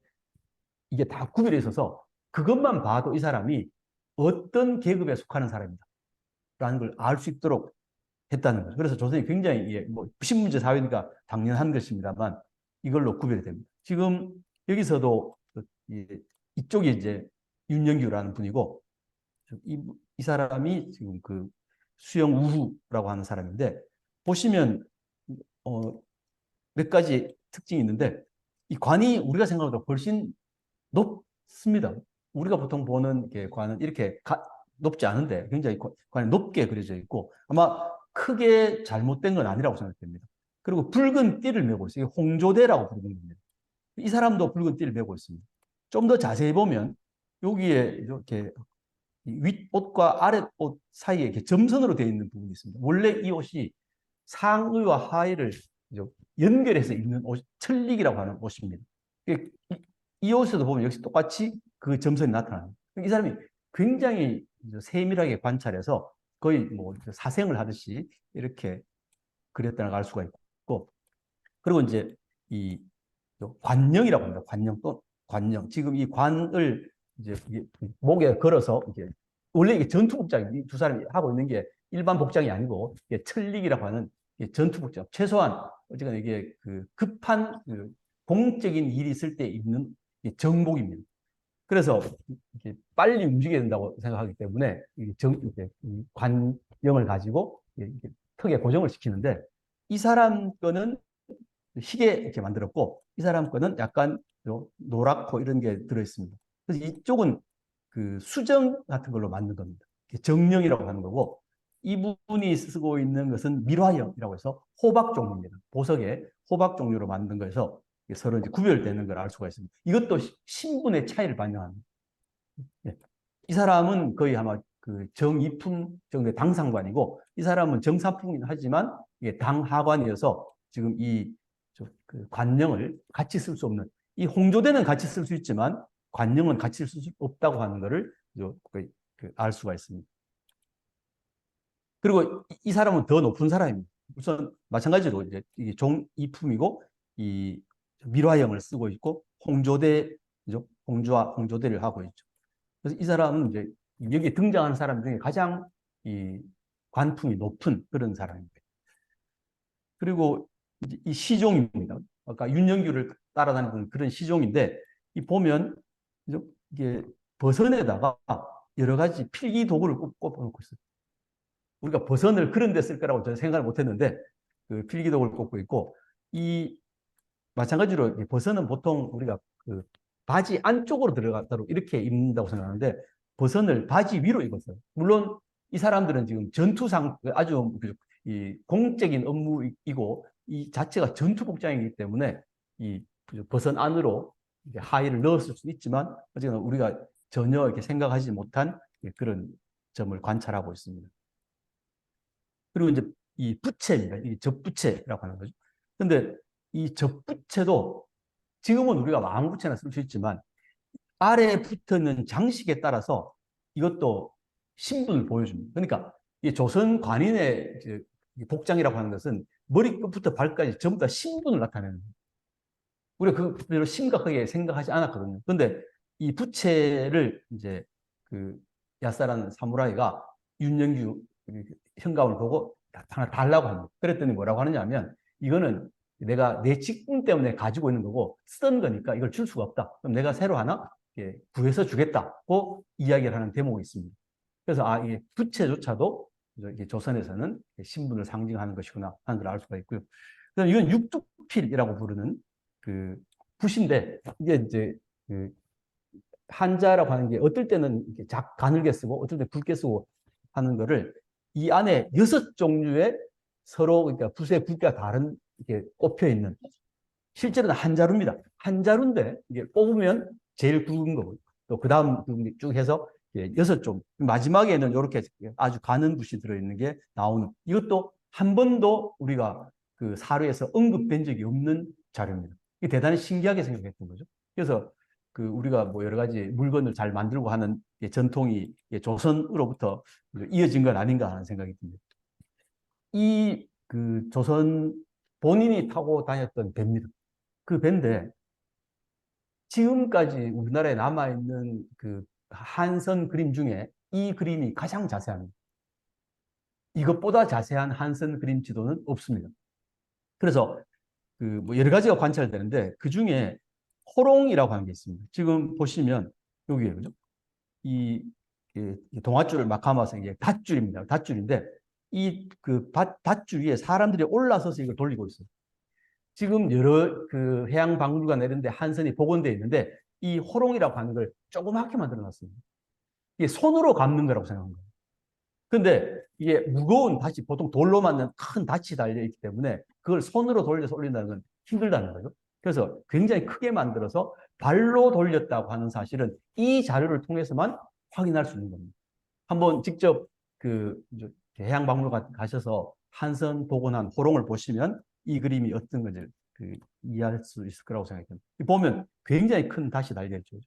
Speaker 4: 이게 다 구별이 있어서 그것만 봐도 이 사람이 어떤 계급에 속하는 사람이다 라는 걸 알 수 있도록 했다는 거죠. 그래서 조선이 굉장히 뭐 신문제 사회니까 당연한 것입니다만 이걸로 구별이 됩니다. 지금 여기서도 이쪽이 이제 윤영규라는 분이고, 이 사람이 지금 그 수영우후라고 하는 사람인데, 보시면 몇 가지 특징이 있는데, 이 관이 우리가 생각보다 훨씬 높습니다. 우리가 보통 보는 관은 이렇게 높지 않은데 굉장히 관이 높게 그려져 있고, 아마 크게 잘못된 건 아니라고 생각됩니다. 그리고 붉은 띠를 메고 있어요. 홍조대라고 부르는 겁니다. 이 사람도 붉은 띠를 메고 있습니다. 좀 더 자세히 보면 여기에 이렇게 윗옷과 아랫옷 사이에 이렇게 점선으로 되어 있는 부분이 있습니다. 원래 이 옷이 상의와 하의를 연결해서 입는 옷, 천릭이라고 하는 옷입니다. 이 옷에도 보면 역시 똑같이 그 점선이 나타납니다. 이 사람이 굉장히 세밀하게 관찰해서 거의 뭐 사생을 하듯이 이렇게 그렸다는 걸 알 수가 있고, 그리고 이제 이 관령이라고 합니다. 관령 또 관령. 지금 이 관을 이제 목에 걸어서 이게 원래 이게 전투 복장, 이 두 사람이 하고 있는 게 일반 복장이 아니고 이게 천릭이라고 하는 전투 복장. 최소한 어쨌거나 이게 그 급한 공적인 일이 있을 때 입는 정복입니다. 그래서 이렇게 빨리 움직여야 된다고 생각하기 때문에 관령을 가지고 턱에 고정을 시키는데, 이 사람 거는 희게 이렇게 만들었고 이 사람 거는 약간 노랗고 이런 게 들어있습니다. 그래서 이쪽은 그 수정 같은 걸로 만든 겁니다. 정령이라고 하는 거고, 이분이 쓰고 있는 것은 밀화형이라고 해서 호박 종류입니다. 보석에 호박 종류로 만든 거에서 서로 이제 구별되는 걸 알 수가 있습니다. 이것도 신분의 차이를 반영합니다. 이 사람은 거의 아마 그 정이품 정도의 당상관이고, 이 사람은 정사품이긴 하지만 이게 당하관이어서 지금 그 관령을 같이 쓸 수 없는, 이 홍조대는 같이 쓸 수 있지만 관령은 같이 쓸 수 없다고 하는 것을 알 수가 있습니다. 그리고 이 사람은 더 높은 사람입니다. 우선 마찬가지로 이제 이게 종이품이고 이 밀화형을 쓰고 있고 홍조대죠. 홍조대를 하고 있죠. 그래서 이 사람은 이제 여기 등장하는 사람 중에 가장 이 관품이 높은 그런 사람입니다. 그리고 이 시종입니다. 아까 윤영규를 따라다니는 그런 시종인데, 이 보면 이게 버선에다가 여러 가지 필기 도구를 꽂아놓고 있어요. 우리가 버선을 그런 데 쓸 거라고 저는 생각을 못했는데 그 필기 도구를 꽂고 있고, 이 마찬가지로 버선은 보통 우리가 그 바지 안쪽으로 들어가도록 이렇게 입는다고 생각하는데 버선을 바지 위로 입었어요. 물론 이 사람들은 지금 전투상 아주 이 공적인 업무이고 이 자체가 전투 복장이기 때문에 이 버선 안으로 하의를 넣었을 수도 있지만 어쨌든 우리가 전혀 이렇게 생각하지 못한 그런 점을 관찰하고 있습니다. 그리고 이제 이 부채입니다. 이 접부채라고 하는 거죠. 근데 이 접부채도 지금은 우리가 아무 부채나 쓸 수 있지만 아래에 붙어있는 장식에 따라서 이것도 신분을 보여줍니다. 그러니까 이 조선 관인의 복장이라고 하는 것은 머리끝부터 발까지 전부 다 신분을 나타내는 거예요. 우리가 그 별로 심각하게 생각하지 않았거든요. 그런데 이 부채를 이제 그 야사라는 사무라이가 윤영규 현감을 보고 하나 달라고 합니다. 그랬더니 뭐라고 하느냐면, 이거는 내가 내 직분 때문에 가지고 있는 거고 쓰던 거니까 이걸 줄 수가 없다. 그럼 내가 새로 하나 구해서 주겠다고 이야기를 하는 대목이 있습니다. 그래서 이게 부채조차도 조선에서는 신분을 상징하는 것이구나 하는 걸 알 수가 있고요. 그래서 이건 육두필이라고 부르는 그 붓인데, 이게 이제 그 한자라고 하는 게 어떨 때는 가늘게 쓰고 어떨 때 굵게 쓰고 하는 거를 이 안에 6종류의 서로 그러니까 붓의 굵기가 다른 이렇게 꼽혀 있는, 실제로는 한자루입니다. 한자루인데 이게 뽑으면 제일 굵은 거, 또 그 다음 쭉 해서 6쪽, 마지막에는 이렇게 아주 가는 붓이 들어있는 게 나오는, 이것도 한 번도 우리가 그 사료에서 언급된 적이 없는 자료입니다. 이게 대단히 신기하게 생각했던 거죠. 그래서 그 우리가 뭐 여러 가지 물건을 잘 만들고 하는 전통이 조선으로부터 이어진 건 아닌가 하는 생각이 듭니다. 이 그 조선 본인이 타고 다녔던 배입니다. 그 배인데 지금까지 우리나라에 남아있는 그 한선 그림 중에 이 그림이 가장 자세합니다. 이것보다 자세한 한선 그림 지도는 없습니다. 그래서 그 뭐 여러 가지가 관찰되는데 그 중에 호롱이라고 하는 게 있습니다. 지금 보시면 여기에 그죠? 이 동아줄을 막 감아서 이게 닷줄입니다. 닷줄인데 이 그 닷줄 위에 사람들이 올라서서 이걸 돌리고 있어요. 지금 여러 그 해양 박물관 이런 데 한선이 복원되어 있는데 이 호롱이라고 하는 걸 조그맣게 만들어 놨습니다. 이게 손으로 감는 거라고 생각한 거예요. 근데 이게 무거운 닷이 보통 돌로 만든 큰 닷이 달려 있기 때문에 그걸 손으로 돌려서 올린다는 건 힘들다는 거죠. 그래서 굉장히 크게 만들어서 발로 돌렸다고 하는 사실은 이 자료를 통해서만 확인할 수 있는 겁니다. 한번 직접 그 해양박물관 가셔서 한선 복원한 호롱을 보시면 이 그림이 어떤 건지 그 이해할 수 있을 거라고 생각합니다. 보면 굉장히 큰 닷이 달려 있죠.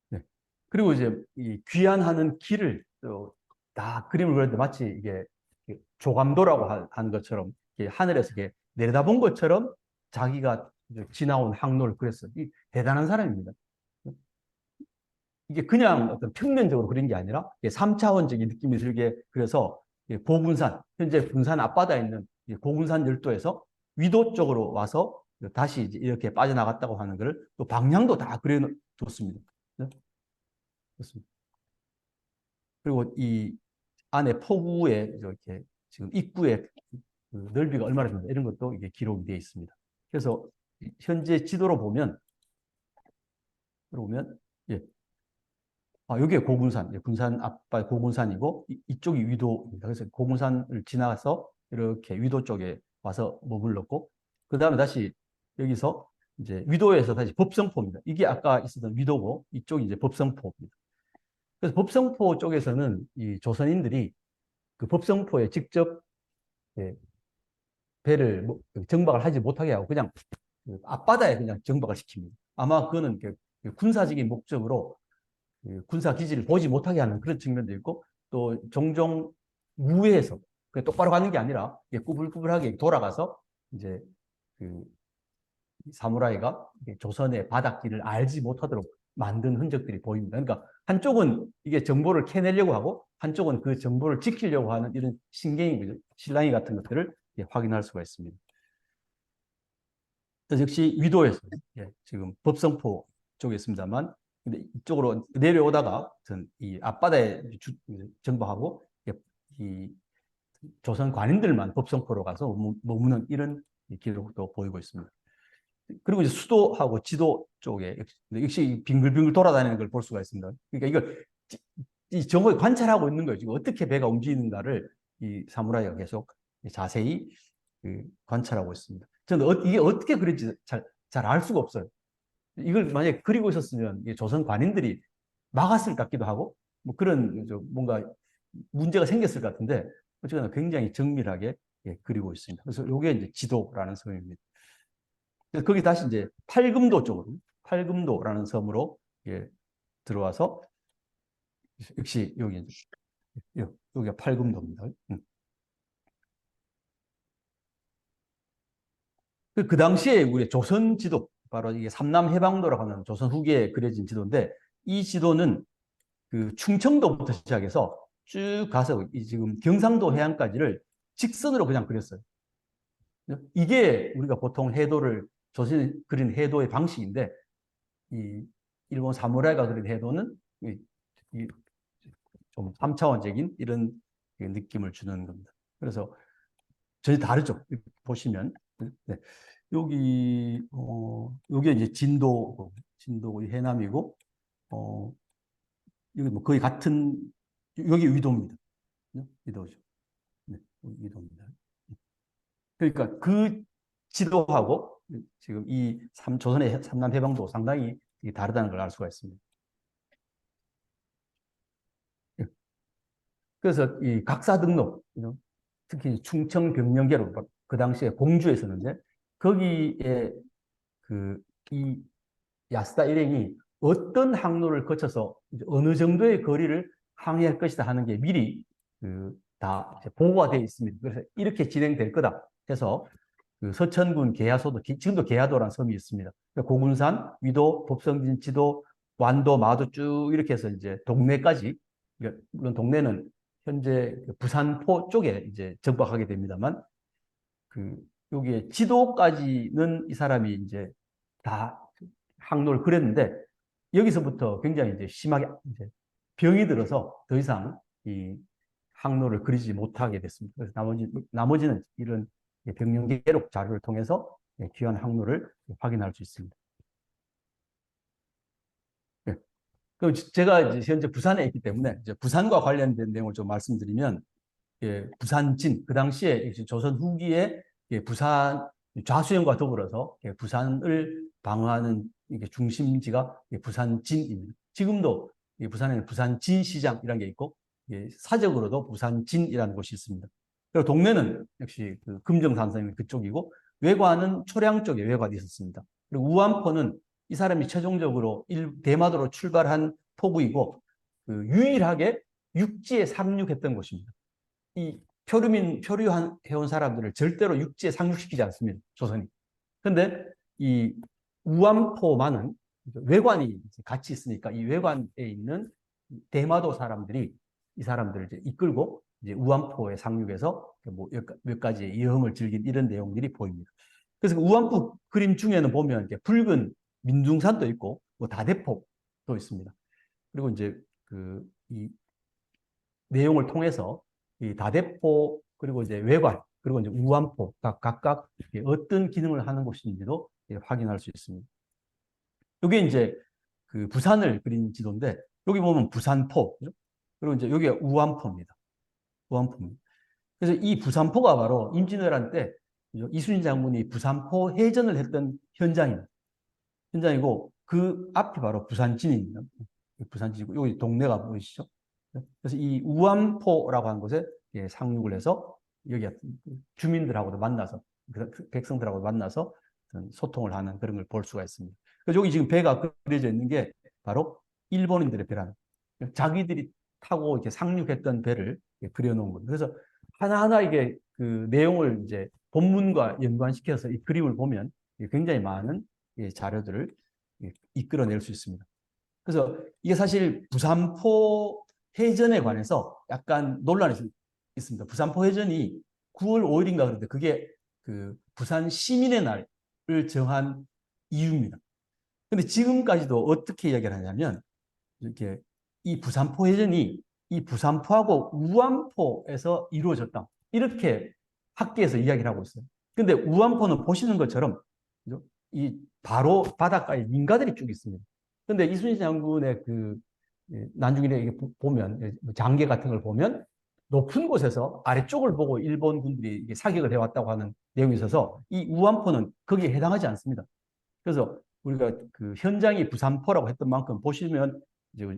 Speaker 4: 네. 그리고 이제 이 귀환하는 길을 또 다 그림을 그렸는데 마치 이게 조감도라고 하는 것처럼 하늘에서 이렇게 내려다본 것처럼 자기가 지나온 항로를 그렸어요. 이 대단한 사람입니다. 이게 그냥 어떤 평면적으로 그린 게 아니라 3차원적인 느낌이 들게 그래서 고군산, 현재 군산 앞바다에 있는 고군산 열도에서 위도 쪽으로 와서 다시 이렇게 빠져나갔다고 하는 것을 또 방향도 다 그려뒀습니다. 네? 그렇습니다. 그리고 이 안에 포구에 이렇게 지금 입구의 그 넓이가 얼마나 됩니다. 이런 것도 이게 기록이 되어 있습니다. 그래서 현재 지도로 보면 예. 여기에 고군산, 군산 앞바 고군산이고 이쪽이 위도입니다. 그래서 고군산을 지나서 이렇게 위도 쪽에 와서 머물렀고 그 다음에 다시 여기서 이제 위도에서 다시 법성포입니다. 이게 아까 있었던 위도고 이쪽이 이제 법성포입니다. 그래서 법성포 쪽에서는 이 조선인들이 그 법성포에 직접 배를 정박을 하지 못하게 하고 그냥 그 앞바다에 그냥 정박을 시킵니다. 아마 그거는 군사적인 목적으로 군사 기지를 보지 못하게 하는 그런 측면도 있고 또 종종 무회해서 똑바로 가는 게 아니라 꾸불꾸불하게 돌아가서 이제 그 사무라이가 조선의 바닷길을 알지 못하도록 만든 흔적들이 보입니다. 그러니까 한쪽은 이게 정보를 캐내려고 하고 한쪽은 그 정보를 지키려고 하는 이런 신경이 실랑이 같은 것들을 확인할 수가 있습니다. 역시 위도에서 지금 법성포 쪽에 있습니다만 근데 이쪽으로 내려오다가 이 앞바다에 정박하고 이 조선 관인들만 법성포로 가서 머무는 이런 기록도 보이고 있습니다. 그리고 이제 수도하고 지도 쪽에 역시 빙글빙글 돌아다니는 걸 볼 수가 있습니다. 그러니까 이걸 이 정보에 관찰하고 있는 거예요. 지금 어떻게 배가 움직이는가를 이 사무라이가 계속 자세히 관찰하고 있습니다. 저는 이게 어떻게 그런지 잘 알 수가 없어요. 이걸 만약에 그리고 있었으면 조선 관인들이 막았을 것 같기도 하고 뭐 그런 뭔가 문제가 생겼을 것 같은데 어쨌거나 굉장히 정밀하게 그리고 있습니다. 그래서 이게 이제 지도라는 섬입니다. 거기 다시 이제 팔금도 쪽으로 팔금도라는 섬으로 들어와서 역시 여기 여기가 팔금도입니다. 그 당시에 우리 조선 지도 바로 이게 삼남해방도라고 하는 조선 후기에 그려진 지도인데 이 지도는 그 충청도부터 시작해서 쭉 가서 지금 경상도 해안까지를 직선으로 그냥 그렸어요. 이게 우리가 보통 해도를 조선이 그린 해도의 방식인데 이 일본 사무라이가 그린 해도는 좀 3차원적인 이런 느낌을 주는 겁니다. 그래서 전혀 다르죠. 보시면 네. 여기 이제 진도 해남이고 여기 뭐 거의 같은 여기 위도입니다. 위도죠. 네, 위도입니다. 그러니까 그 지도하고 지금 이 조선의 삼남 해방도 상당히 다르다는 걸 알 수가 있습니다. 그래서 이 각사 등록, 특히 충청병령계로 그 당시에 공주에 있었는데 거기에 그 이 야스다 일행이 어떤 항로를 거쳐서 어느 정도의 거리를 항해할 것이다 하는 게 미리 다 보고가 되어 있습니다. 그래서 이렇게 진행될 거다 해서 그 서천군 계야소도, 지금도 계야도라는 섬이 있습니다. 고군산, 위도, 법성진, 지도, 완도, 마도 쭉 이렇게 해서 이제 동네까지, 물론 동네는 현재 부산포 쪽에 이제 정박하게 됩니다만, 여기에 지도까지는 이 사람이 이제 다 항로를 그렸는데, 여기서부터 굉장히 이제 심하게 이제 병이 들어서 더 이상 이 항로를 그리지 못하게 됐습니다. 그래서 나머지는 이런 병령기록 자료를 통해서 귀한 항로를 확인할 수 있습니다. 네. 그럼 제가 이제 현재 부산에 있기 때문에 이제 부산과 관련된 내용을 좀 말씀드리면, 부산진, 그 당시에 조선 후기에 부산 좌수영과 더불어서 부산을 방어하는 중심지가 부산진입니다. 지금도 부산에는 부산진시장이라는 게 있고, 사적으로도 부산진이라는 곳이 있습니다. 그리고 동네는 역시 그 금정산성이 그쪽이고, 외관은 초량 쪽에 외관이 있었습니다. 그리고 우암포는 이 사람이 최종적으로 대마도로 출발한 포구이고, 유일하게 육지에 상륙했던 곳입니다. 이 표류해온 사람들을 절대로 육지에 상륙시키지 않습니다. 조선이. 그런데 이 우암포만은 외관이 같이 있으니까 이 외관에 있는 대마도 사람들이 이 사람들을 이제 이끌고 이제 우암포에 상륙해서 뭐 몇 가지의 여흥을 즐긴 이런 내용들이 보입니다. 그래서 그 우암포 그림 중에는 보면 이렇게 붉은 민둥산도 있고 뭐 다대포도 있습니다. 그리고 이제 이 내용을 통해서 이 다대포 그리고 이제 외관 그리고 이제 우암포가 각각 어떤 기능을 하는 곳인지도 확인할 수 있습니다. 이게 이제 그 부산을 그린 지도인데 여기 보면 부산포 그리고 이제 여기가 우암포입니다. 우암포입니다. 그래서 이 부산포가 바로 임진왜란 때 이순신 장군이 부산포 해전을 했던 현장입니다. 현장이고 그 앞이 바로 부산진입니다. 부산진이고 여기 동네가 보이시죠? 그래서 이 우암포라고 하는 곳에 상륙을 해서 여기 주민들하고도 만나서 백성들하고 만나서 소통을 하는 그런 걸 볼 수가 있습니다. 그래서 여기 지금 배가 그려져 있는 게 바로 일본인들의 배라는 자기들이 타고 이렇게 상륙했던 배를 그려놓은 겁니다. 그래서 하나하나 이게 그 내용을 이제 본문과 연관시켜서 이 그림을 보면 굉장히 많은 자료들을 이끌어낼 수 있습니다. 그래서 이게 사실 부산포 해전에 관해서 약간 논란이 있습니다. 부산포 해전이 9월 5일인가 그런데 그게 그 부산 시민의 날을 정한 이유입니다. 근데 지금까지도 어떻게 이야기를 하냐면 이렇게 이 부산포 해전이 이 부산포하고 우암포에서 이루어졌다. 이렇게 학계에서 이야기를 하고 있어요. 근데 우암포는 보시는 것처럼 이 바로 바닷가에 민가들이 쭉 있습니다. 근데 이순신 장군의 그 난중일에 보면 장계 같은 걸 보면 높은 곳에서 아래쪽을 보고 일본 군들이 사격을 해왔다고 하는 내용이 있어서 이 우암포는 거기에 해당하지 않습니다. 그래서 우리가 그 현장이 부산포라고 했던 만큼 보시면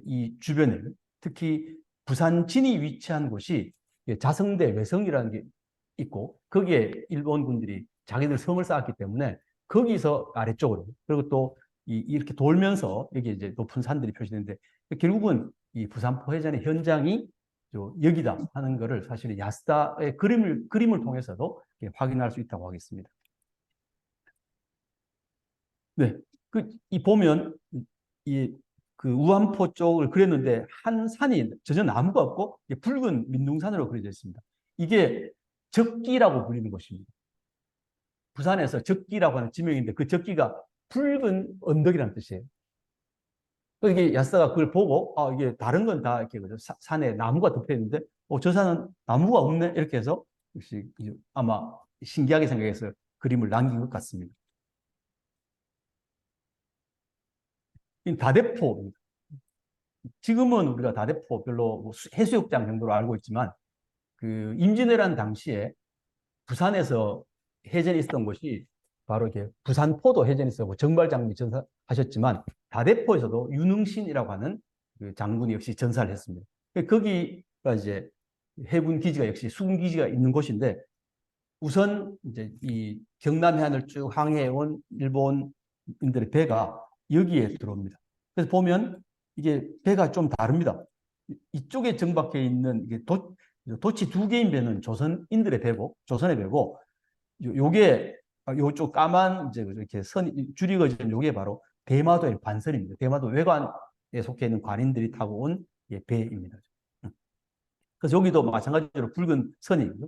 Speaker 4: 이 주변에 특히 부산진이 위치한 곳이 자성대 외성이라는 게 있고 거기에 일본 군들이 자기들 성을 쌓았기 때문에 거기서 아래쪽으로 그리고 또 이렇게 돌면서 여기 이제 높은 산들이 표시되는데 결국은 이 부산포 해전의 현장이 여기다 하는 것을 사실 야스다의 그림을 통해서도 확인할 수 있다고 하겠습니다. 네, 보면 그 우암포 쪽을 그렸는데 한 산이 전혀 나무가 없고 붉은 민둥산으로 그려져 있습니다. 이게 적기라고 불리는 곳입니다. 부산에서 적기라고 하는 지명인데 그 적기가 붉은 언덕이라는 뜻이에요. 이게 야스다가 그걸 보고 이게 다른 건 다 이렇게 산에 나무가 덮여 있는데 저 산은 나무가 없네 이렇게 해서 역시 아마 신기하게 생각해서 그림을 남긴 것 같습니다. 이 다대포입니다. 지금은 우리가 다대포 별로 뭐 해수욕장 정도로 알고 있지만 그 임진왜란 당시에 부산에서 해전에 있었던 곳이 바로 이렇게 부산포도 해전에 있었고 정발장군이 전사하셨지만 다대포에서도 윤흥신이라고 하는 그 장군이 역시 전사를 했습니다. 거기가 이제 해군 기지가 역시 수군 기지가 있는 곳인데 우선 이제 이 경남 해안을 쭉 항해해온 일본인들의 배가 여기에 들어옵니다. 그래서 보면 이게 배가 좀 다릅니다. 이쪽에 정박해 있는 이게 도치 두 개인 배는 조선인들의 배고, 조선의 배고, 요게 요쪽 까만 이제 이렇게 줄이 그어진 요게 바로 대마도의 관선입니다. 대마도 외관에 속해 있는 관인들이 타고 온 배입니다. 그래서 여기도 마찬가지로 붉은 선이거든요.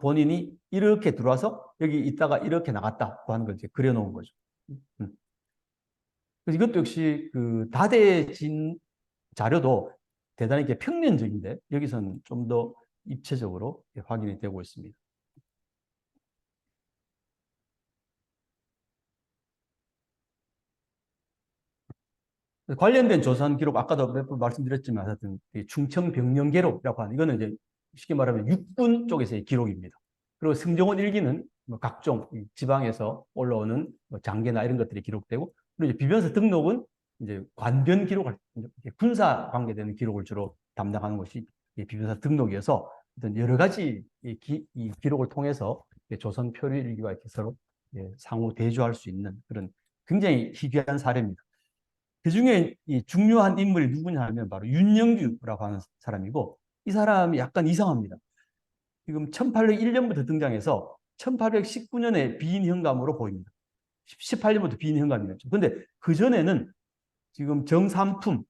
Speaker 4: 본인이 이렇게 들어와서 여기 있다가 이렇게 나갔다고 하는 걸 이제 그려놓은 거죠. 그래서 이것도 역시 그 다대진 자료도 대단히 이렇게 평면적인데 여기서는 좀 더 입체적으로 확인이 되고 있습니다. 관련된 조선 기록 아까도 몇 번 말씀드렸지만 하여튼 충청병령계록이라고 하는 이거는 이제 쉽게 말하면 육군 쪽에서의 기록입니다. 그리고 승정원 일기는 뭐 각종 지방에서 올라오는 뭐 장계나 이런 것들이 기록되고 그리고 이제 비변서 등록은 이제 관변 기록을 군사 관계되는 기록을 주로 담당하는 것이 비변서 등록이어서 여러 가지 이 기록을 통해서 조선 표류 일기와 이렇게 서로 상호 대조할 수 있는 그런 굉장히 희귀한 사례입니다. 그 중에 이 중요한 인물이 누구냐 하면 바로 윤영규라고 하는 사람이고 이 사람이 약간 이상합니다. 지금 1801년부터 등장해서 1819년에 비인현감으로 보입니다. 18년부터 비인현감이었죠. 근데 그전에는 지금 정삼품을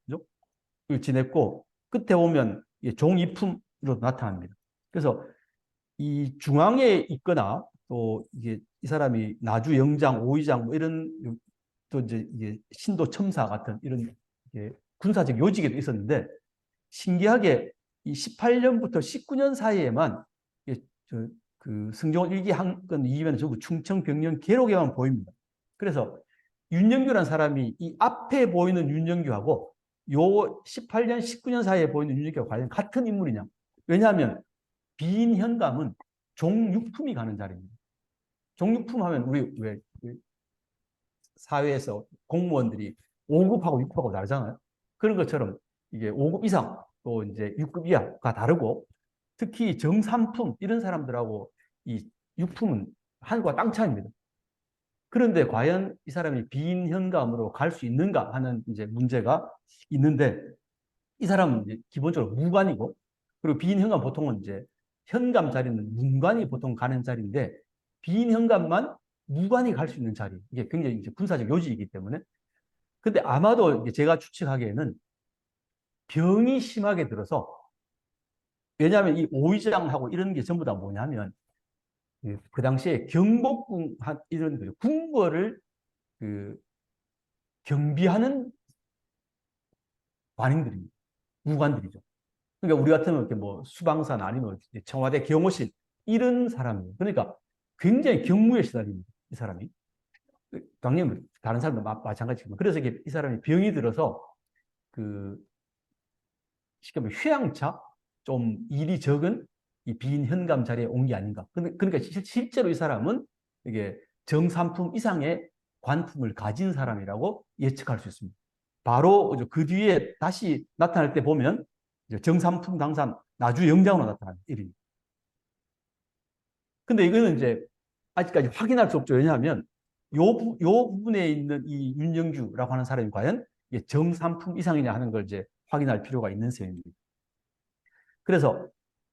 Speaker 4: 지냈고 끝에 보면 종이품으로 나타납니다. 그래서 이 중앙에 있거나 또 이게 이 사람이 나주 영장, 오의장 뭐 이런 또 이제 이게 신도 첨사 같은 이런 군사적 요직에도 있었는데 신기하게 이 18년부터 19년 사이에만 그 승정원 일기 한 건 이후에는 전부 충청병령 계록에만 보입니다. 그래서 윤영규라는 사람이 이 앞에 보이는 윤영규하고 요 18년, 19년 사이에 보이는 윤영규와 과연 같은 인물이냐? 왜냐하면 비인현감은 종육품이 가는 자리입니다. 종육품 하면 우리 왜 사회에서 공무원들이 5급하고 6급하고 다르잖아요. 그런 것처럼 이게 5급 이상 또 이제 6급 이하가 다르고 특히 정삼품 이런 사람들하고 이 육품은 하늘과 땅 차이입니다. 그런데 과연 이 사람이 비인현감으로 갈 수 있는가 하는 이제 문제가 있는데 이 사람은 이제 기본적으로 무관이고 그리고 비인현감 보통은 이제 현감 자리는 문관이 보통 가는 자리인데 비인현감만 무관이 갈 수 있는 자리. 이게 굉장히 이제 군사적 요지이기 때문에. 근데 아마도 제가 추측하기에는 병이 심하게 들어서 왜냐하면 이 오의장하고 이런 게 전부 다 뭐냐면 그 당시에 경복궁 이런 궁궐을 그 경비하는 관인들입니다. 무관들이죠. 그러니까 우리 같으면 이렇게 뭐 수방사나 아니면 청와대 경호실 이런 사람이에요. 그러니까 굉장히 경무에 시달립니다. 이 사람이. 당연히 다른 사람도 마찬가지지만 그래서 이 사람이 병이 들어서 그 쉽게 말하면 휴양차 좀 일이 적은 이 비인현감 자리에 온 게 아닌가. 그러니까 실제로 이 사람은 이게 정삼품 이상의 관품을 가진 사람이라고 예측할 수 있습니다. 바로 그 뒤에 다시 나타날 때 보면 정삼품 당산 나주 영장으로 나타나는 일입니다. 근데 이거는 이제 아직까지 확인할 수 없죠. 왜냐하면 요 부분에 있는 이 윤영규라고 하는 사람이 과연 정삼품 이상이냐 하는 걸 이제 확인할 필요가 있는 셈입니다. 그래서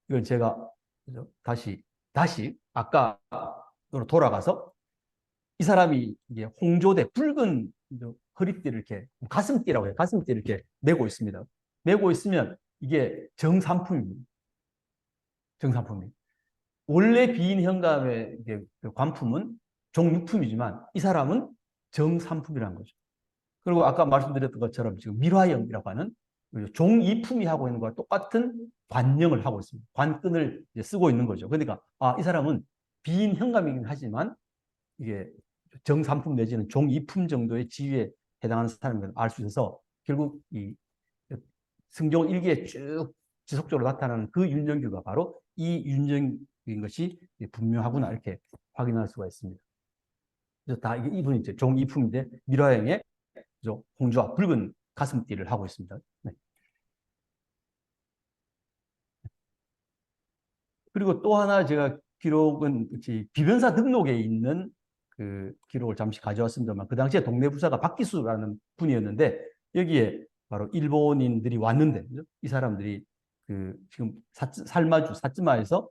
Speaker 4: 이걸 제가 다시 아까로 돌아가서 이 사람이 이게 홍조대 붉은 허리띠를 이렇게 가슴띠라고 해요. 가슴띠를 이렇게 메고 있습니다. 메고 있으면 이게 정삼품입니다. 정삼품이. 원래 비인현감의 관품은 종육품이지만 이 사람은 정삼품이라는 거죠. 그리고 아까 말씀드렸던 것처럼 지금 밀화형이라고 하는 종이품이 하고 있는 것과 똑같은 관형을 하고 있습니다. 관끈을 쓰고 있는 거죠. 그러니까 이 사람은 비인현감이긴 하지만 이게 정삼품 내지는 종이품 정도의 지위에 해당하는 사람을 알 수 있어서 결국 이 승정원 일기에 쭉 지속적으로 나타나는 그 윤영규가 바로 이 것이 분명하구나 이렇게 확인할 수가 있습니다. 그래서 다 이분이 이제 종이품인데 밀화형의 홍조와 붉은 가슴띠를 하고 있습니다. 네. 그리고 또 하나 제가 기록은 비변사 등록에 있는 그 기록을 잠시 가져왔습니다만 그 당시에 동네 부사가 박기수라는 분이었는데 여기에 바로 일본인들이 왔는데 그죠? 이 사람들이 그 지금 살마주 사츠마에서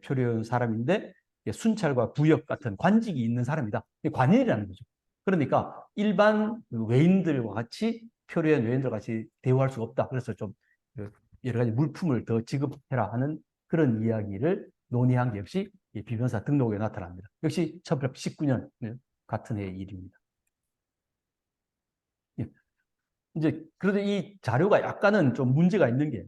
Speaker 4: 표류한 사람인데 순찰과 부역 같은 관직이 있는 사람이다. 관인이라는 거죠. 그러니까 일반 외인들과 같이 표류한 외인들과 같이 대우할 수가 없다. 그래서 좀 여러 가지 물품을 더 지급해라 하는 그런 이야기를 논의한 게 역시 비변사 등록에 나타납니다. 역시 1819년 같은 해의 일입니다. 이제 그런데 이 자료가 약간은 좀 문제가 있는 게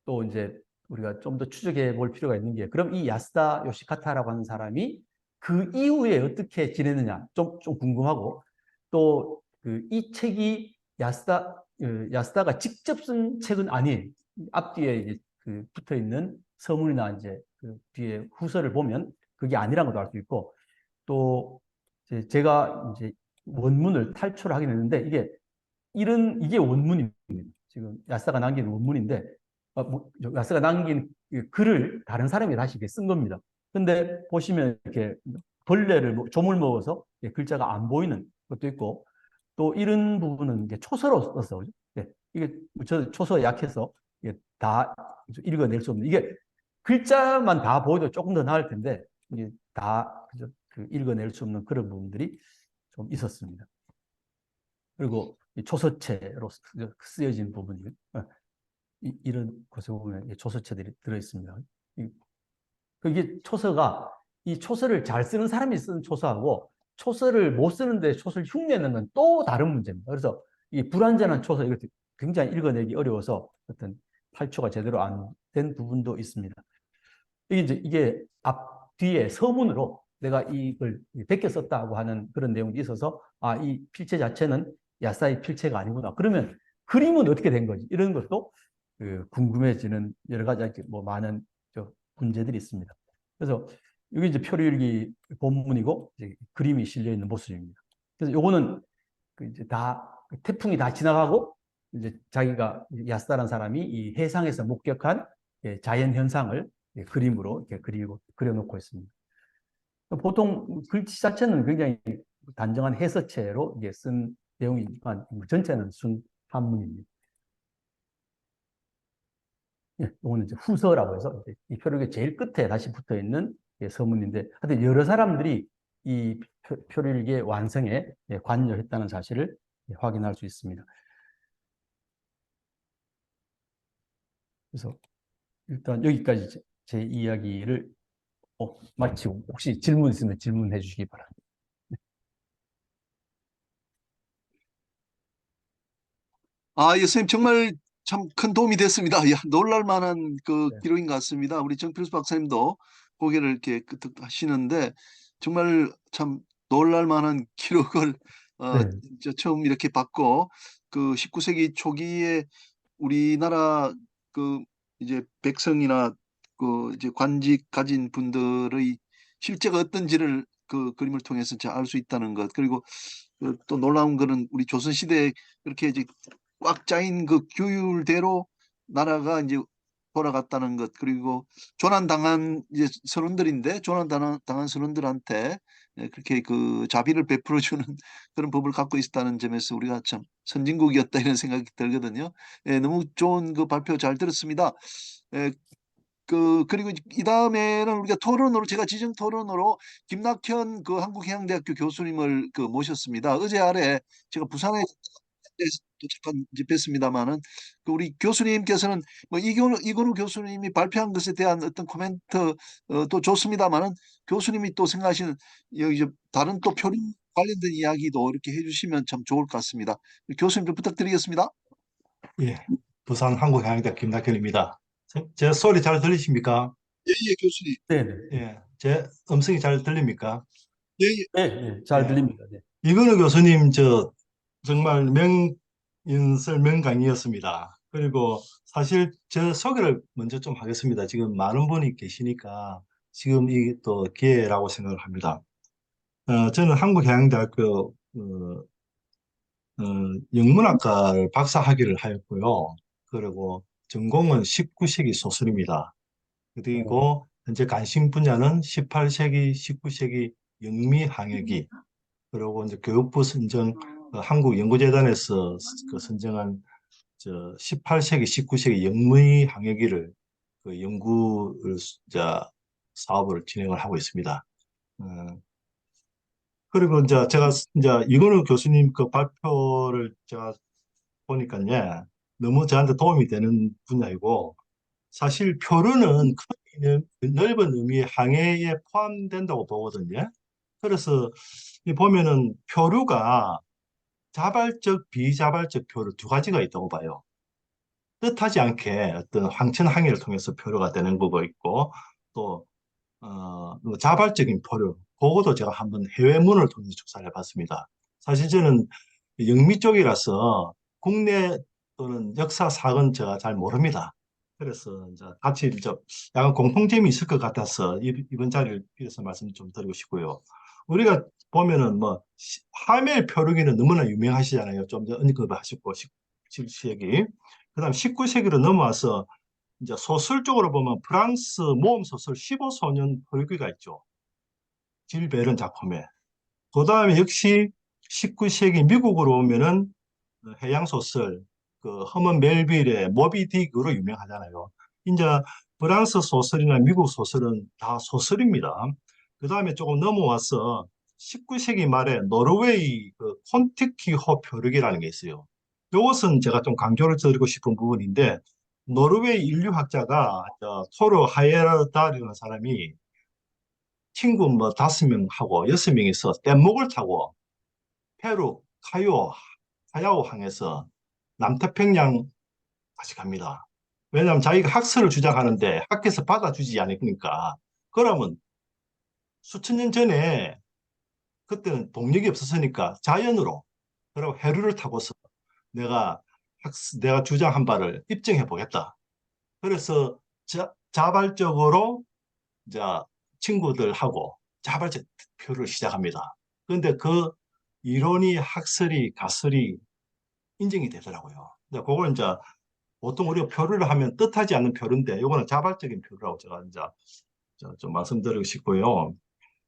Speaker 4: 또 이제 우리가 좀 더 추적해 볼 필요가 있는 게 그럼 이 야스다 요시카타라고 하는 사람이 그 이후에 어떻게 지내느냐 좀 궁금하고 또 그 이 책이 야스다가 직접 쓴 책은 아니에요. 앞뒤에 이제 그 붙어 있는 서문이나 이제 그 뒤에 후서를 보면 그게 아니라는 것도 알 수 있고 또 제가 이제 원문을 탈출하긴 했는데 이게 원문입니다. 지금 야스다가 남긴 원문인데 야스가 남긴 글을 다른 사람이 다시 쓴 겁니다. 근데 보시면 이렇게 벌레를 조물 먹어서 글자가 안 보이는 것도 있고 또 이런 부분은 이게 초서로 썼어. 그죠? 네. 이게 저 초서 약해서 다 읽어낼 수 없는 이게 글자만 다 보여도 조금 더 나을 텐데 이게 다 그 읽어낼 수 없는 그런 부분들이 좀 있었습니다. 그리고 초서체로 쓰여진 부분이 이런 곳에 보면 초서체들이 들어있습니다. 이게 초서가 이 초서를 잘 쓰는 사람이 쓰는 초서하고 초서를 못 쓰는데 초서를 흉내내는 건 또 다른 문제입니다. 그래서 이 불완전한 초서 이거 굉장히 읽어내기 어려워서 어떤 탈초가 제대로 안 된 부분도 있습니다. 이게 앞뒤에 서문으로 내가 이걸 베껴 썼다고 하는 그런 내용이 있어서 이 필체 자체는 야사의 필체가 아니구나. 그러면 그림은 어떻게 된 거지? 이런 것도 궁금해지는 여러 가지 많은 문제들이 있습니다. 그래서 여기 이제 표류일기 본문이고 이제 그림이 실려 있는 모습입니다. 그래서 요거는 이제 태풍이 다 지나가고 이제 자기가 야스다라는 사람이 이 해상에서 목격한 자연 현상을 그림으로 이렇게 그려놓고 있습니다. 보통 글씨 자체는 굉장히 단정한 해서체로 쓴 내용이지만 전체는 순 한문입니다. 이거는 이제 후서라고 해서 이 표류의 제일 끝에 다시 붙어 있는 서문인데, 하여튼 여러 사람들이 이 표류일기의 완성에 관여했다는 사실을 확인할 수 있습니다. 그래서 일단 여기까지 제 이야기를 마치고 혹시 질문 있으면 질문해 주시기 바랍니다.
Speaker 1: 예, 선생님 정말 참 큰 도움이 됐습니다. 야, 놀랄 만한 그
Speaker 4: 네.
Speaker 1: 기록인 것 같습니다. 우리 정필수 박사님도 고개를 이렇게 끄덕 하시는데 정말 참 놀랄 만한 기록을
Speaker 4: 네.
Speaker 1: 처음 이렇게 봤고 그 19세기 초기에 우리나라 그 이제 백성이나 그 이제 관직 가진 분들의 실제가 어떤지를 그 그림을 통해서 알 수 있다는 것. 그리고 또 놀라운 거는 우리 조선시대에 그렇게 이제 꽉 짜인 그 규율대로 나라가 이제 돌아갔다는 것. 그리고 조난당한 이제 선원들인데 조난당한 선원들한테 그렇게 그 자비를 베풀어주는 그런 법을 갖고 있었다는 점에서 우리가 참 선진국이었다 이런 생각이 들거든요. 너무 좋은 그 발표 잘 들었습니다. 그리고 이 다음에는 우리가 토론으로 제가 지정 토론으로 김낙현 그 한국해양대학교 교수님을 그 모셨습니다. 어제 아래 제가 부산에 도착한 이제 뵀습니다만은 그 우리 교수님께서는 뭐 이건우 교수님이 발표한 것에 대한 어떤 코멘트 또 좋습니다만은 교수님이 또 생각하시는 여기 다른 또 표류 관련된 이야기도 이렇게 해주시면 참 좋을 것 같습니다. 교수님 좀 부탁드리겠습니다.
Speaker 3: 예, 부산 한국해양대 김낙현입니다. 제 소리 잘 들리십니까?
Speaker 1: 예, 예, 교수님.
Speaker 4: 네, 네.
Speaker 3: 예, 제 음성이 잘 들립니까?
Speaker 1: 예, 예.
Speaker 4: 네, 네. 잘
Speaker 3: 예.
Speaker 4: 들립니다. 네.
Speaker 3: 이건우 교수님 정말 명인설 명강의였습니다. 그리고 사실 제 소개를 먼저 좀 하겠습니다. 지금 많은 분이 계시니까 지금 이 또 기회라고 생각을 합니다. 저는 한국해양대학교 영문학과를 박사학위를 하였고요. 그리고 전공은 19세기 소설입니다. 그리고 현재 관심 분야는 18세기, 19세기 영미항해기, 그리고 이제 교육부 선정, 한국연구재단에서 그 선정한 18세기, 19세기 영미항해기를 그 연구를 사업을 진행을 하고 있습니다. 어, 그리고 이제 제가 이제 이건우 교수님 그 발표를 제가 보니까요, 너무 저한테 도움이 되는 분야이고, 사실 표류는 넓은 의미의 항해에 포함된다고 보거든요. 그래서 이 보면은 표류가 자발적, 비자발적 표류 두 가지가 있다고 봐요. 뜻하지 않게 어떤 황천 항해를 통해서 표류가 되는 거고 있고, 또 뭐 자발적인 표류, 그것도 제가 한번 해외문을 통해서 조사를 해봤습니다. 사실 저는 영미 쪽이라서 국내 또는 역사 사학은 제가 잘 모릅니다. 그래서 이제 같이 이제 약간 공통점이 있을 것 같아서 이번 자리를 빌어서 말씀 좀 드리고 싶고요. 우리가 보면은 뭐 하멜 표류기는 너무나 유명하시잖아요. 좀 전에 언급하셨고 17세기. 그다음 19세기로 넘어와서 이제 소설 쪽으로 보면 프랑스 모험 소설 15소년 표류기가 있죠. 질 베른 작품에. 그 다음에 역시 19세기 미국으로 오면은 해양 소설, 그 허먼 멜빌의 모비 딕으로 유명하잖아요. 이제 프랑스 소설이나 미국 소설은 다 소설입니다. 그 다음에 조금 넘어와서 19세기 말에 노르웨이 그 콘티키호 표류기라는 게 있어요. 이것은 제가 좀 강조를 드리고 싶은 부분인데, 노르웨이 인류학자가 토르 하예르달이라는 사람이 친구 뭐 5명하고 6명이서 뗏목을 타고 페루 카이오 하야오 항에서 남태평양 다시 갑니다. 왜냐하면 자기가 학설을 주장하는데 학교에서 받아주지 않으니까. 그러면 수천 년 전에 그때는 동력이 없었으니까 자연으로, 그리고 해류를 타고서 내가 내가 주장한 바를 입증해 보겠다. 그래서 자발적으로 이제 친구들하고 자발적 투표를 시작합니다. 그런데 그 이론이 학설이 가설이 인정이 되더라고요. 근데 그걸 이제 보통 우리가 표류를 하면 뜻하지 않는 표류인데 이거는 자발적인 표류라고 제가 이제 좀 말씀드리고 싶고요.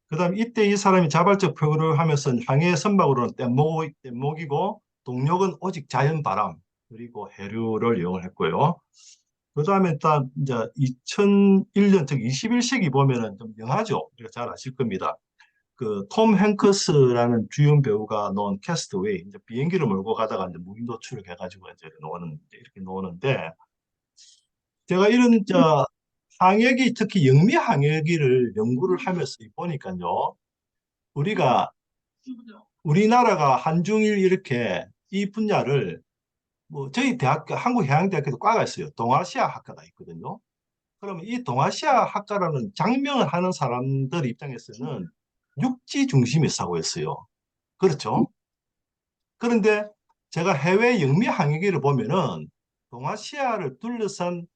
Speaker 3: 그다음 이때 이 사람이 자발적 표류를 하면서 항해 선박으로는 뗏목이고 동력은 오직 자연 바람 그리고 해류를 이용을 했고요. 그다음에 딱 이제 2001년 즉 21세기 보면은 좀 영화죠. 우리가 잘 아실 겁니다. 그 톰 행크스라는 주연 배우가 놓은 캐스트웨이, 이제 비행기를 몰고 가다가 이제 무인 도출을 해가지고 이제 이렇게 노는데, 제가 이런 항해기, 특히 영미 항해기를 연구를 하면서 보니까요, 우리가 우리나라가 한중일 이렇게 이 분야를 뭐 저희 대학교 한국해양대학교도 과가 있어요. 동아시아 학과가 있거든요. 그러면 이 동아시아 학과라는 장명을 하는 사람들 입장에서는 육지 중심의 사고였어요. 그렇죠? 그런데 제가 해외 영미 항해기를 보면은 동아시아를 둘러싼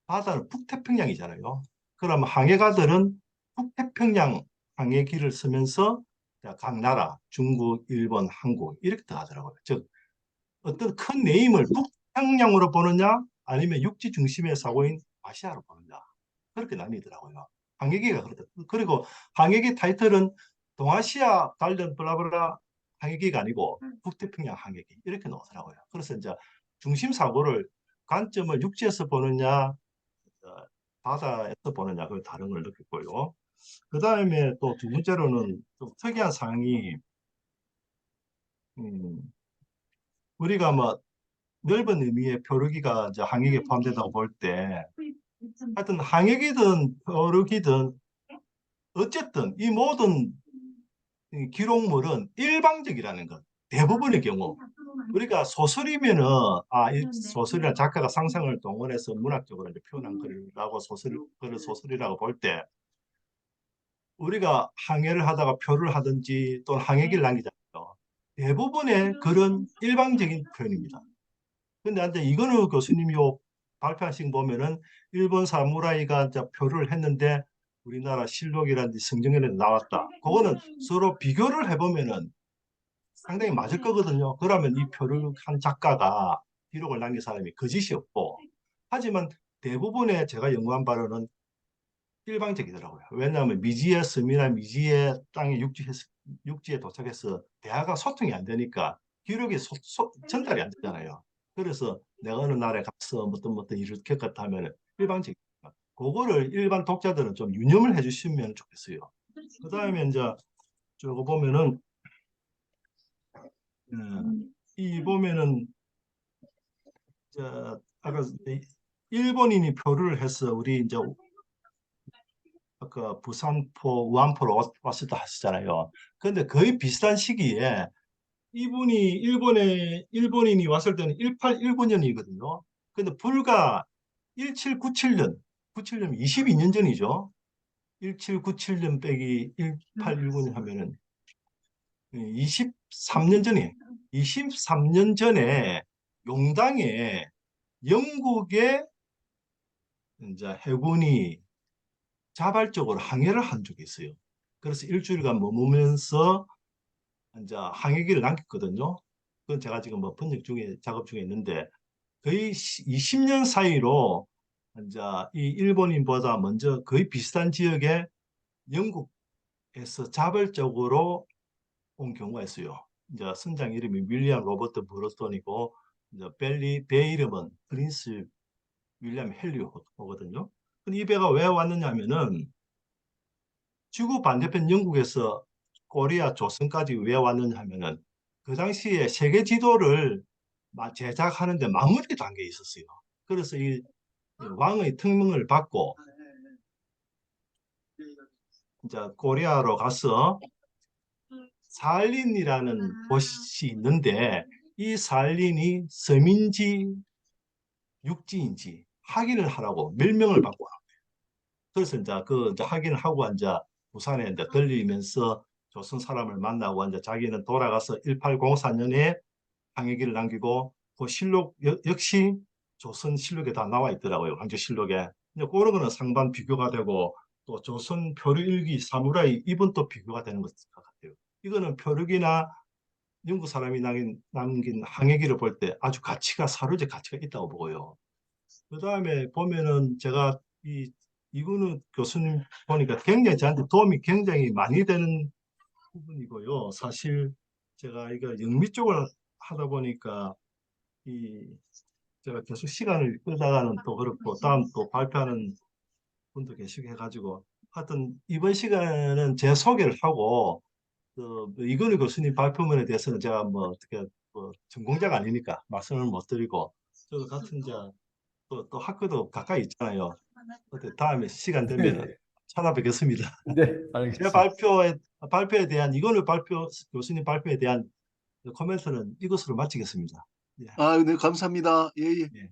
Speaker 3: 바다는 북태평양이잖아요. 그러면 항해가들은 북태평양 항해기를 쓰면서 각 나라, 중국, 일본, 한국 이렇게 들어가더라고요. 즉 어떤 큰 네임을 북평양으로 보느냐 아니면 육지 중심의 사고인 아시아로 보느냐 그렇게 나뉘더라고요. 항해기가 그렇다. 그리고 항해기 타이틀은 동아시아 관련 블라블라 항해기가 아니고 북태평양 항해기 이렇게 나오더라고요. 그래서 이제 중심 사고를 관점을 육지에서 보느냐 바다에서 보느냐 그 다른 걸 느꼈고요. 그 다음에 또 두 번째로는 좀 특이한 사항이 음, 우리가 뭐 넓은 의미의 표류기가 이제 항해기에 포함된다고 볼 때 하여튼 항해기든 표류기든 어쨌든 이 모든 이 기록물은 일방적이라는 것. 대부분의 경우 우리가 소설이면은 이 소설이나 작가가 상상을 동원해서 문학적으로 이제 표현한 글이라고 글을 소설이라고 볼 때 우리가 항해를 하다가 표를 하든지 또는 항해기를 남기잖아요. 대부분의 글은 일방적인 표현입니다. 근데 이제 이건우 교수님이 발표하신 거 보면은 일본 사무라이가 이제 표를 했는데 우리나라 실록이라든지 성경에는 나왔다. 그거는 서로 비교를 해보면은 상당히 맞을 거거든요. 그러면 이 표를 한 작가가 기록을 남긴 사람이 거짓이 없고, 하지만 대부분의 제가 연구한 바로는 일방적이더라고요. 왜냐하면 미지의 섬이나 미지의 땅에 육지에 도착해서 대화가 소통이 안 되니까 기록이 전달이 안 되잖아요. 그래서 내가 어느 나라에 가서 뭐든 이렇게 갔다 하면 일방적이니까 그거를 일반 독자들은 좀 유념을 해주시면 좋겠어요. 그 다음에 이제 저거 보면은 이 보면은 아까 일본인이 표류를 해서 우리 이제 아까 부산포, 우한포로 왔었다 하시잖아요. 그런데 거의 비슷한 시기에 이분이 일본인이 왔을 때는 1819년이거든요. 근데 불과 1797년, 97년 22년 전이죠. 1797년 빼기 1819년 하면은 23년 전에 23년 전에 용당에 영국의 이제 해군이 자발적으로 항해를 한 적이 있어요. 그래서 일주일간 머무면서 이제 항해기를 남겼거든요. 그건 제가 지금 뭐 번역 중에 작업 중에 있는데 거의 20년 사이로 이제 이 일본인보다 먼저 거의 비슷한 지역에 영국에서 자발적으로 온 경우가 있어요. 이제 선장 이름이 윌리엄 로버트 브로스턴이고 이제 배 이름은 프린스 윌리엄 헨리호거든요. 근데 이 배가 왜 왔느냐 하면은 지구 반대편 영국에서 코리아 조선까지 왜 왔느냐 하면은 그 당시에 세계 지도를 제작하는데 마무리 단계에 있었어요. 그래서 이 왕의 특명을 받고 이제 코리아로 가서 살린이라는 곳이 있는데 이 살린이 섬인지 육지인지 확인을 하라고 명령을 받고 그래서 이제 확인을 하고 이제 부산에 이제 들리면서 조선 사람을 만나고 이제 자기는 돌아가서 1804년에 항해기를 남기고 그 실록 역시 조선 실록에 다 나와 있더라고요. 황제실록에. 근데 그런 거는 상반 비교가 되고 또 조선 표류일기 사무라이 이번 또 비교가 되는 것 같아요. 이거는 표류기나 영국 사람이 남긴 항해기를 볼 때 아주 사료적 가치가 있다고 보고요. 그 다음에 보면은 제가 이근우 교수님 보니까 굉장히 저한테 도움이 굉장히 많이 되는 부분이고요. 사실 제가 이거 영미 쪽을 하다 보니까 제가 계속 시간을 끌다가는 또 그렇고 다음 또 발표하는 분도 계시고 해가지고 하여튼 이번 시간은 제 소개를 하고 이근우 교수님 발표문에 대해서는 제가 뭐 어떻게 뭐 전공자가 아니니까 말씀을 못 드리고 저 같은 또 학교도 가까이 있잖아요. 다음에 시간 되면
Speaker 4: 네,
Speaker 3: 찾아뵙겠습니다.
Speaker 4: 네,
Speaker 3: 제
Speaker 4: 알겠습니다.
Speaker 3: 발표에 대한 이건우 교수님 발표에 대한 코멘트는 이것으로 마치겠습니다. 예,
Speaker 1: 네, 감사합니다. 예, 예,
Speaker 3: 예.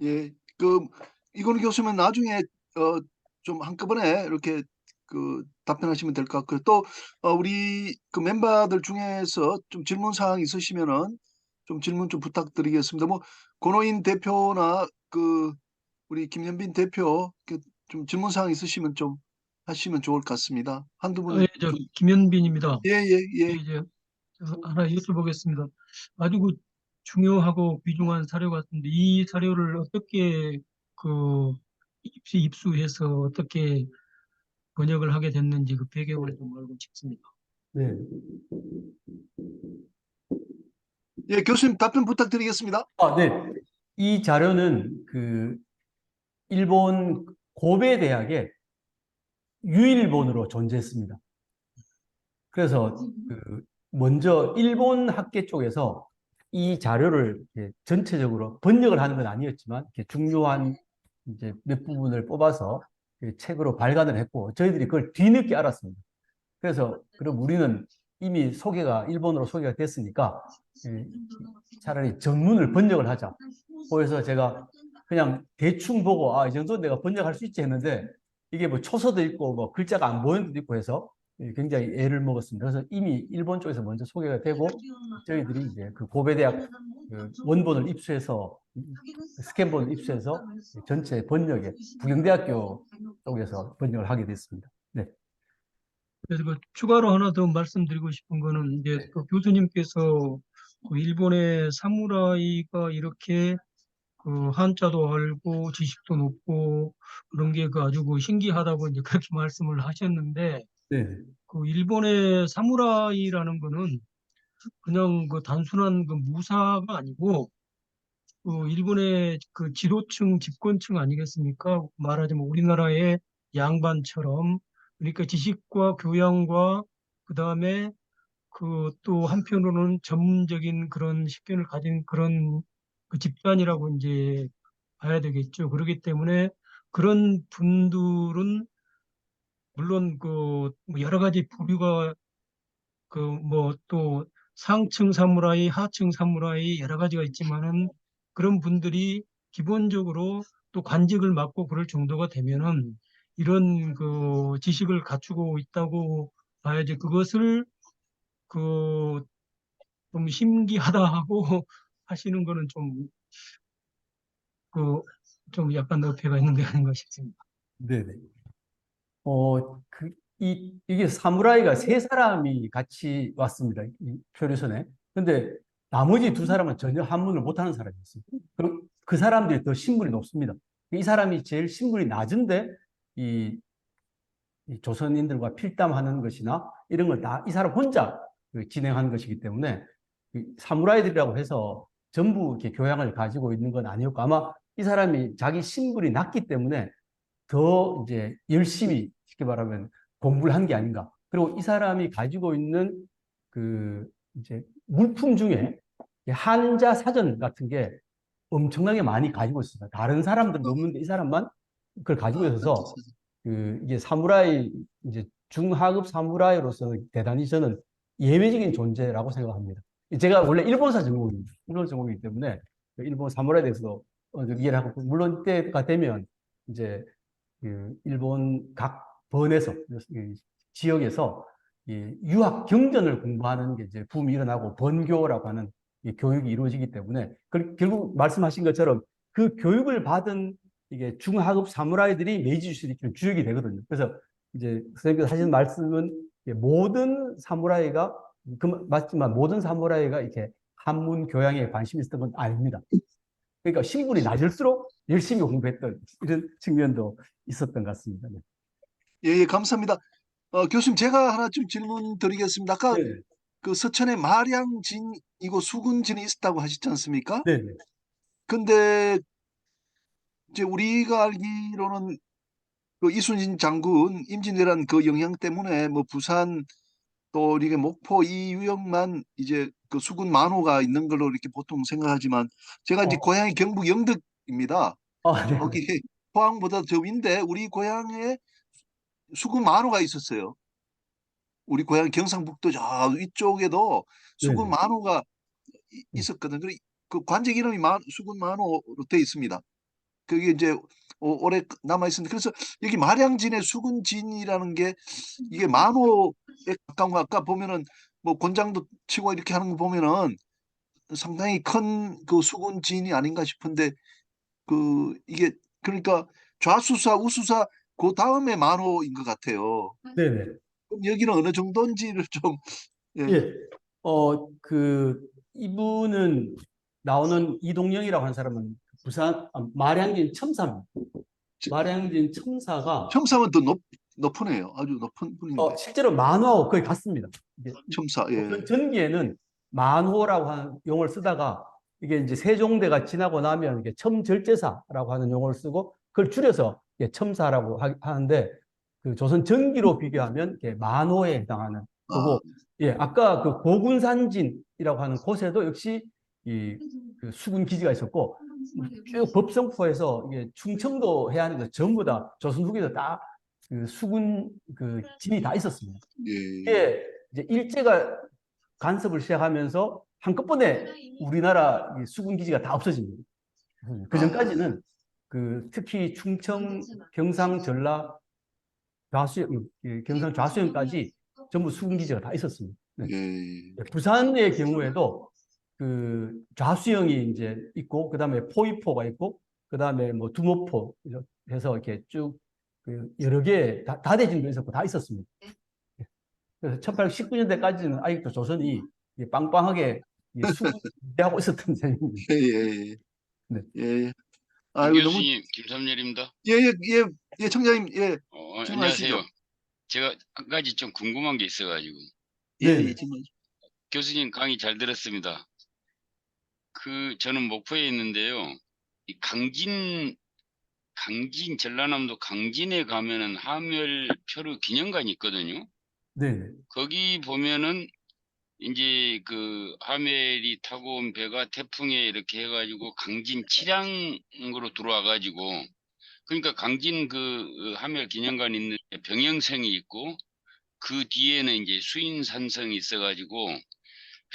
Speaker 1: 예. 이건우 교수는 나중에 좀 한꺼번에 이렇게 답변하시면 될 것 같고요. 또 우리 멤버들 중에서 좀 질문 사항 있으시면은 좀 질문 좀 부탁드리겠습니다. 뭐 권오인 대표나 우리 김현빈 대표 좀 질문 사항 있으시면 좀 하시면 좋을 것 같습니다. 한두 분
Speaker 5: 예, 저
Speaker 1: 좀.
Speaker 5: 김현빈입니다.
Speaker 1: 예, 예,
Speaker 5: 예,
Speaker 1: 예.
Speaker 5: 이제 하나 여쭤보겠습니다. 아주 중요하고 귀중한 사료 같은데 이 사료를 어떻게 그 입수해서 어떻게 번역을 하게 됐는지 그 배경을 좀 알고 싶습니다.
Speaker 4: 네.
Speaker 1: 예, 교수님 답변 부탁드리겠습니다.
Speaker 4: 네. 이 자료는 일본 고베 대학에 유일본으로 존재했습니다. 그래서 먼저 일본 학계 쪽에서 이 자료를 이렇게 전체적으로 번역을 하는 건 아니었지만 이렇게 중요한 이제 몇 부분을 뽑아서 책으로 발간을 했고 저희들이 그걸 뒤늦게 알았습니다. 그래서 그럼 우리는 이미 일본어로 소개가 됐으니까 차라리 전문을 번역을 하자. 그래서 제가 그냥 대충 보고 이 정도 내가 번역할 수 있지 했는데 이게 뭐 초서도 있고 뭐 글자가 안 보이는 것도 있고 해서 굉장히 애를 먹었습니다. 그래서 이미 일본 쪽에서 먼저 소개가 되고 저희들이 이제 그 고베대학 원본을 입수해서 스캔본 입수해서 전체 번역에 부경대학교 쪽에서 번역을 하게 됐습니다. 네.
Speaker 5: 그래서 그 추가로 하나 더 말씀드리고 싶은 거는 이제
Speaker 4: 네.
Speaker 5: 그 교수님께서 그 일본의 사무라이가 이렇게 그 한자도 알고 지식도 높고 그런 게 그 아주 그 신기하다고 이제 그렇게 말씀을 하셨는데
Speaker 4: 네.
Speaker 5: 그 일본의 사무라이라는 거는 그냥 그 단순한 그 무사가 아니고 그 일본의 그 지도층, 집권층 아니겠습니까? 말하자면 우리나라의 양반처럼 그러니까 지식과 교양과 그다음에 그 또 한편으로는 전문적인 그런 식견을 가진 그런 그 집단이라고 이제 봐야 되겠죠. 그렇기 때문에 그런 분들은 물론 그뭐 여러 가지 부류가 그 뭐 또 상층 사무라이, 하층 사무라이 여러 가지가 있지만은 그런 분들이 기본적으로 또 관직을 맡고 그럴 정도가 되면은 이런 그 지식을 갖추고 있다고 봐야지 그것을 그 좀 신기하다 하고 하시는 거는 좀 그 좀 약간 어폐가 있는 게 아닌가 싶습니다.
Speaker 4: 네네. 이게 사무라이가 세 사람이 같이 왔습니다. 이 표류선에. 근데 나머지 두 사람은 전혀 한문을 못하는 사람이었어요. 그럼 그 사람들이 더 신분이 높습니다. 이 사람이 제일 신분이 낮은데 이, 이 조선인들과 필담하는 것이나 이런 걸 다 이 사람 혼자 진행한 것이기 때문에 이 사무라이들이라고 해서 전부 이렇게 교양을 가지고 있는 건 아니었고 아마 이 사람이 자기 신분이 낮기 때문에 더 이제 열심히 쉽게 말하면 공부를 한 게 아닌가. 그리고 이 사람이 가지고 있는 그 이제 물품 중에 한자 사전 같은 게 엄청나게 많이 가지고 있습니다. 다른 사람들은 없는데 이 사람만 그걸 가지고 있어서 그 이게 사무라이 이제 중하급 사무라이로서 대단히 저는 예외적인 존재라고 생각합니다. 제가 원래 일본사 전공입니다. 일본 전공이기 때문에 일본 사무라이에 대해서 이해를 하고 물론 때가 되면 이제 그 일본 각 번에서 지역에서 유학 경전을 공부하는 게 이제 붐이 일어나고 번교라고 하는 교육이 이루어지기 때문에 결국 말씀하신 것처럼 그 교육을 받은 이게 중하급 사무라이들이 메이지 주스리키는 주역이 되거든요. 그래서 이제 선생님께서 하신 말씀은 모든 사무라이가 맞지만 모든 사무라이가 이렇게 한문 교양에 관심이 있었던 건 아닙니다. 그러니까 신분이 낮을수록 열심히 공부했던 이런 측면도 있었던 것 같습니다. 네.
Speaker 1: 예, 예, 감사합니다. 교수님, 제가 하나 좀 질문 드리겠습니다. 아까
Speaker 4: 네.
Speaker 1: 그 서천에 마량진이고 수군진이 있었다고 하셨지 않습니까?
Speaker 4: 네. 네.
Speaker 1: 근데 이제 우리가 알기로는 그 이순신 장군 임진왜란 그 영향 때문에 뭐 부산 또 이게 목포 이 유역만 이제 그 수군 만호가 있는 걸로 이렇게 보통 생각하지만 제가 이제
Speaker 4: 어,
Speaker 1: 고향이 경북 영덕입니다.
Speaker 4: 네.
Speaker 1: 저기 포항보다 저 위인데 우리 고향에 수군 만호가 있었어요. 우리 고향 경상북도 저 위쪽에도
Speaker 4: 네.
Speaker 1: 수군
Speaker 4: 네.
Speaker 1: 만호가 있었거든. 그 관직 이름이 수군 만호로 되어 있습니다. 그게 이제 오래 남아 있었는데 그래서 여기 마량진의 수군진이라는 게 이게 만호에 가까운 거 아까 보면은 뭐 곤장도 치고 이렇게 하는 거 보면은 상당히 큰 그 수군진이 아닌가 싶은데 그 이게 그러니까 좌수사 우수사 그 다음에 만호인 것 같아요.
Speaker 4: 네. 네.
Speaker 1: 그럼 여기는 어느 정도인지를 좀 예,
Speaker 4: 예. 이분은 나오는 이동영이라고 하는 사람은 부산 마량진 첨사입니다. 마량진 첨사가
Speaker 1: 첨사는 더 높으네요. 아주 높은 분인데
Speaker 4: 실제로 만호하고 거의 같습니다. 이게
Speaker 1: 첨사 예.
Speaker 4: 전기에는 만호라고 하는 용어를 쓰다가 이게 이제 세종대가 지나고 나면 이게 첨절제사라고 하는 용어를 쓰고 그걸 줄여서 첨사라고 하는데 그 조선 전기로 비교하면 만호에 해당하는
Speaker 1: 아,
Speaker 4: 거고 아까 그 고군산진이라고 하는 곳에도 역시 그 수군 기지가 있었고 쭉 법성포에서 이게 충청도 해안에서 전부 다 조선 후기에서 다 그 수군 그 진이 다 있었습니다.
Speaker 1: 예.
Speaker 4: 이게 이제 일제가 간섭을 시작하면서 한꺼번에 우리나라 수군 기지가 다 없어집니다. 그 전까지는 그 특히 충청, 경상, 전라, 경상 좌수연까지 전부 수군 기지가 다 있었습니다. 네.
Speaker 1: 예.
Speaker 4: 부산의 경우에도 그 좌수형이 이제 있고, 그 다음에 포위포가 있고, 그 다음에 뭐 두모포 해서 이렇게 쭉 그 여러 개 다대진도 있었고 다 있었습니다. 그래서 1819년대까지는 아직도 조선이 이게 빵빵하게 수군하고 있었던 셈입니다.
Speaker 1: 예, 예,
Speaker 4: 네.
Speaker 1: 예. 예.
Speaker 6: 김
Speaker 1: 아이고, 너무,
Speaker 6: 교수님, 김삼열입니다.
Speaker 1: 예, 예, 예, 예, 청장님, 예, 질문하시죠.
Speaker 6: 안녕하세요. 제가 한 가지 좀 궁금한 게 있어가지고
Speaker 1: 예,
Speaker 4: 네.
Speaker 1: 예, 질문.
Speaker 6: 교수님 강의 잘 들었습니다. 저는 목포에 있는데요. 이 강진 전라남도 강진에 가면은 하멸 표류 기념관이 있거든요.
Speaker 4: 네.
Speaker 6: 거기 보면은 이제 그 하멜이 타고 온 배가 태풍에 이렇게 해가지고 강진 치량으로 들어와가지고, 그러니까 강진 그 하멜 기념관 있는 병영성이 있고, 그 뒤에는 이제 수인산성이 있어가지고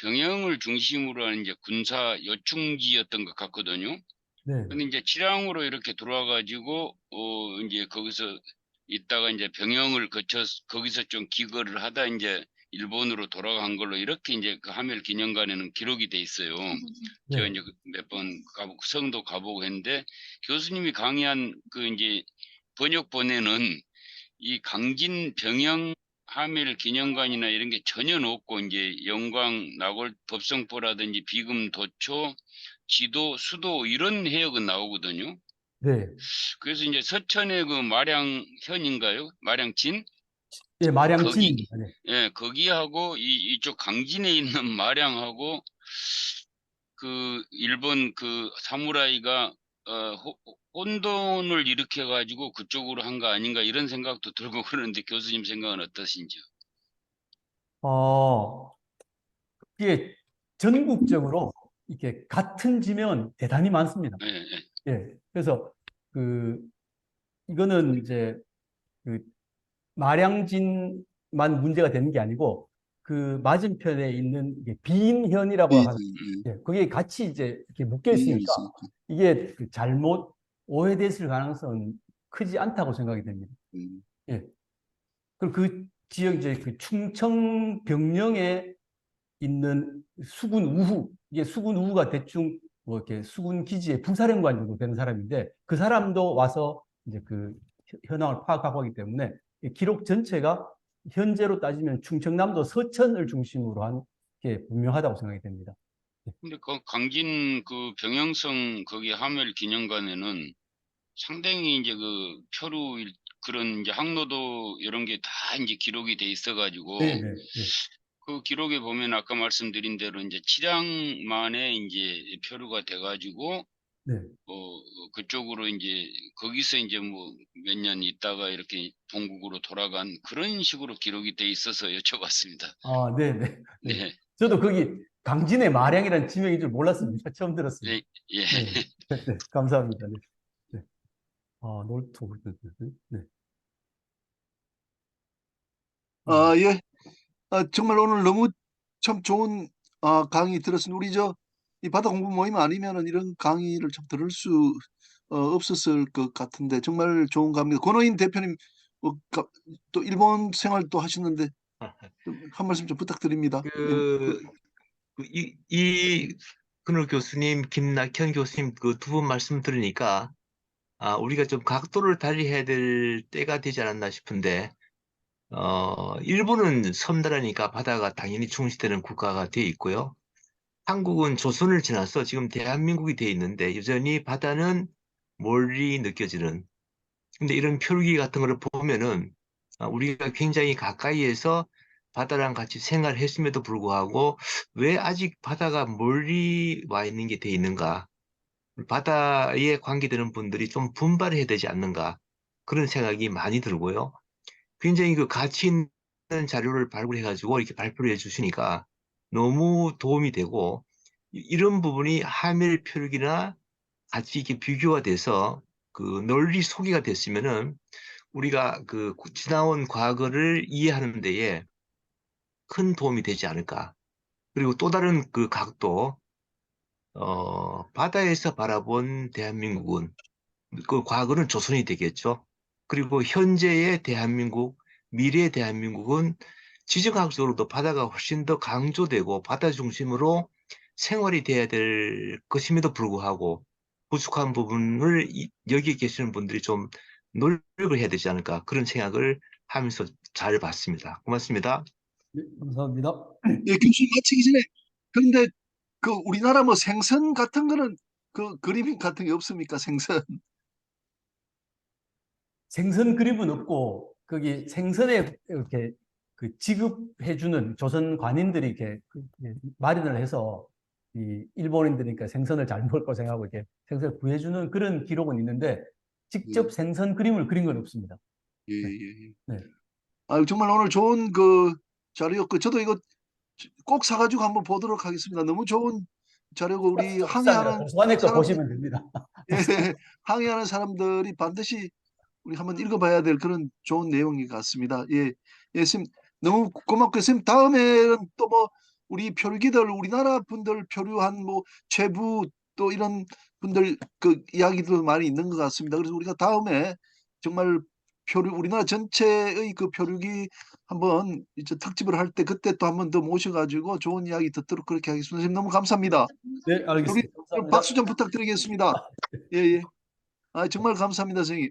Speaker 6: 병영을 중심으로 하는 이제 군사 요충지였던 것 같거든요.
Speaker 4: 네.
Speaker 6: 근데 이제 치량으로 이렇게 들어와가지고 이제 거기서 있다가 이제 병영을 거쳐 거기서 좀 기거를 하다 이제 일본으로 돌아간 걸로 이렇게 이제 그 하멜 기념관에는 기록이 돼 있어요. 제가
Speaker 4: 네.
Speaker 6: 이제 몇 번 가보고 성도 가보고 했는데, 교수님이 강의한 그 이제 번역본에는 이 강진 병영 하멜 기념관이나 이런 게 전혀 없고, 이제 영광 나골 법성포라든지 비금 도초 지도 수도 이런 해역은 나오거든요.
Speaker 4: 네.
Speaker 6: 그래서 이제 서천의 그 마량현인가요? 마량진?
Speaker 4: 예,
Speaker 6: 거기,
Speaker 4: 마량진입니다. 네.
Speaker 6: 예, 거기하고 이쪽 강진에 있는 마량하고 그 일본 그 사무라이가 혼돈을 일으켜 가지고 그쪽으로 한 거 아닌가 이런 생각도 들고 그러는데, 교수님 생각은 어떠신지요?
Speaker 4: 이게 전국적으로 이렇게 같은 지명은 대단히 많습니다.
Speaker 6: 예, 예.
Speaker 4: 예. 그래서 이거는 이제 그 마량진만 문제가 되는 게 아니고, 그 맞은편에 있는 이게 빈현이라고 하는, 예, 그게 같이 이제 이렇게 묶여 있으니까 이게 그 잘못 오해됐을 가능성은 크지 않다고 생각이 됩니다. 예. 그리고 그 지역 이제 그 충청 병령에 있는 수군 우후, 이게 수군 우후가 대충 뭐 이렇게 수군 기지의 부사령관 정도 되는 사람인데, 그 사람도 와서 이제 그 현황을 파악하고 하기 때문에 이 기록 전체가 현재로 따지면 충청남도 서천을 중심으로 한 게 분명하다고 생각이 됩니다.
Speaker 6: 근데 그 강진 그 병영성 거기 하멜 기념관에는 상당히 이제 그 표류 그런 이제 항로도 이런 게 다 이제 기록이 돼 있어가지고,
Speaker 4: 네, 네, 네.
Speaker 6: 그 기록에 보면 아까 말씀드린 대로 이제 치량만에 이제 표류가 돼가지고
Speaker 4: 네.
Speaker 6: 그쪽으로 이제 거기서 이제 뭐 몇 년 있다가 이렇게 본국으로 돌아간 그런 식으로 기록이 돼 있어서 여쭤봤습니다.
Speaker 4: 아, 네, 네. 네.
Speaker 6: 네,
Speaker 4: 저도 거기 강진의 마량이라는 지명인 줄 몰랐습니다. 처음 들었습니다.
Speaker 6: 네, 예.
Speaker 4: 네, 네, 감사합니다. 네. 네. 놀토. 네.
Speaker 1: 예. 정말 오늘 너무 참 좋은 강의 들었습니다. 우리 이 바다 공부 모임 아니면은 이런 강의를 참 들을 수 없었을 것 같은데 정말 좋은 강의입니다. 권호인 대표님 또 일본 생활도 하시는데 한 말씀 좀 부탁드립니다.
Speaker 7: 이근호 교수님, 김낙현 교수님 그 두 분 말씀 들으니까 우리가 좀 각도를 달리해야 될 때가 되지 않았나 싶은데, 일본은 섬나라니까 바다가 당연히 중시되는 국가가 돼 있고요. 한국은 조선을 지나서 지금 대한민국이 돼 있는데 여전히 바다는 멀리 느껴지는. 근데 이런 표류기 같은 거를 보면은 우리가 굉장히 가까이에서 바다랑 같이 생활했음에도 불구하고 왜 아직 바다가 멀리 와 있는 게 돼 있는가? 바다에 관계되는 분들이 좀 분발해야 되지 않는가? 그런 생각이 많이 들고요. 굉장히 그 가치 있는 자료를 발굴해가지고 이렇게 발표를 해주시니까 너무 도움이 되고, 이런 부분이 하멜 표류기나 같이 이렇게 비교가 돼서 그 널리 소개가 됐으면은 우리가 그 지나온 과거를 이해하는 데에 큰 도움이 되지 않을까. 그리고 또 다른 그 각도, 바다에서 바라본 대한민국은 그 과거는 조선이 되겠죠. 그리고 현재의 대한민국, 미래의 대한민국은 지정학적으로도 바다가 훨씬 더 강조되고 바다 중심으로 생활이 돼야 될 것임에도 불구하고 부족한 부분을 여기 계시는 분들이 좀 노력을 해야 되지 않을까 그런 생각을 하면서 잘 봤습니다. 고맙습니다.
Speaker 4: 네, 감사합니다.
Speaker 1: 예, 교수님 마치기 전에 그런데 그 우리나라 뭐 생선 같은 거는 그 그림 같은 게 없습니까? 생선.
Speaker 4: 생선 그림은 없고 거기 생선에 이렇게 그 지급해주는 조선 관인들이 이렇게 마련을 해서 이 일본인들이니까 생선을 잘 먹을 거 생각하고 이렇게 생선을 구해주는 그런 기록은 있는데 직접 생선 그림을 그린 건 없습니다.
Speaker 1: 예,
Speaker 4: 네.
Speaker 1: 예, 예.
Speaker 4: 네.
Speaker 1: 아유, 정말 오늘 좋은 그 자료였고 저도 이거 꼭 사가지고 한번 보도록 하겠습니다. 너무 좋은 자료고 우리
Speaker 4: 비쌉니다.
Speaker 1: 항해하는
Speaker 4: 도서관에 거
Speaker 1: 사람들,
Speaker 4: 보시면 됩니다.
Speaker 1: 예, 항해하는 사람들이 반드시 우리 한번 읽어봐야 될 그런 좋은 내용인 것 같습니다. 예, 예, 선생님 너무 고맙고요. 선생님 다음에는 또 뭐 우리 표류기들 우리나라 분들 표류한 뭐 최부 또 이런 분들 그 이야기도 많이 있는 것 같습니다. 그래서 우리가 다음에 정말 표류 우리나라 전체의 그 표류기 한번 이제 특집을 할 때 그때 또 한번 더 모셔가지고 좋은 이야기 듣도록 그렇게 하겠습니다. 선생님 너무 감사합니다.
Speaker 4: 네,
Speaker 1: 우리
Speaker 4: 알겠습니다. 감사합니다.
Speaker 1: 박수 좀 부탁드리겠습니다. 예, 예. 아, 정말 감사합니다, 선생님.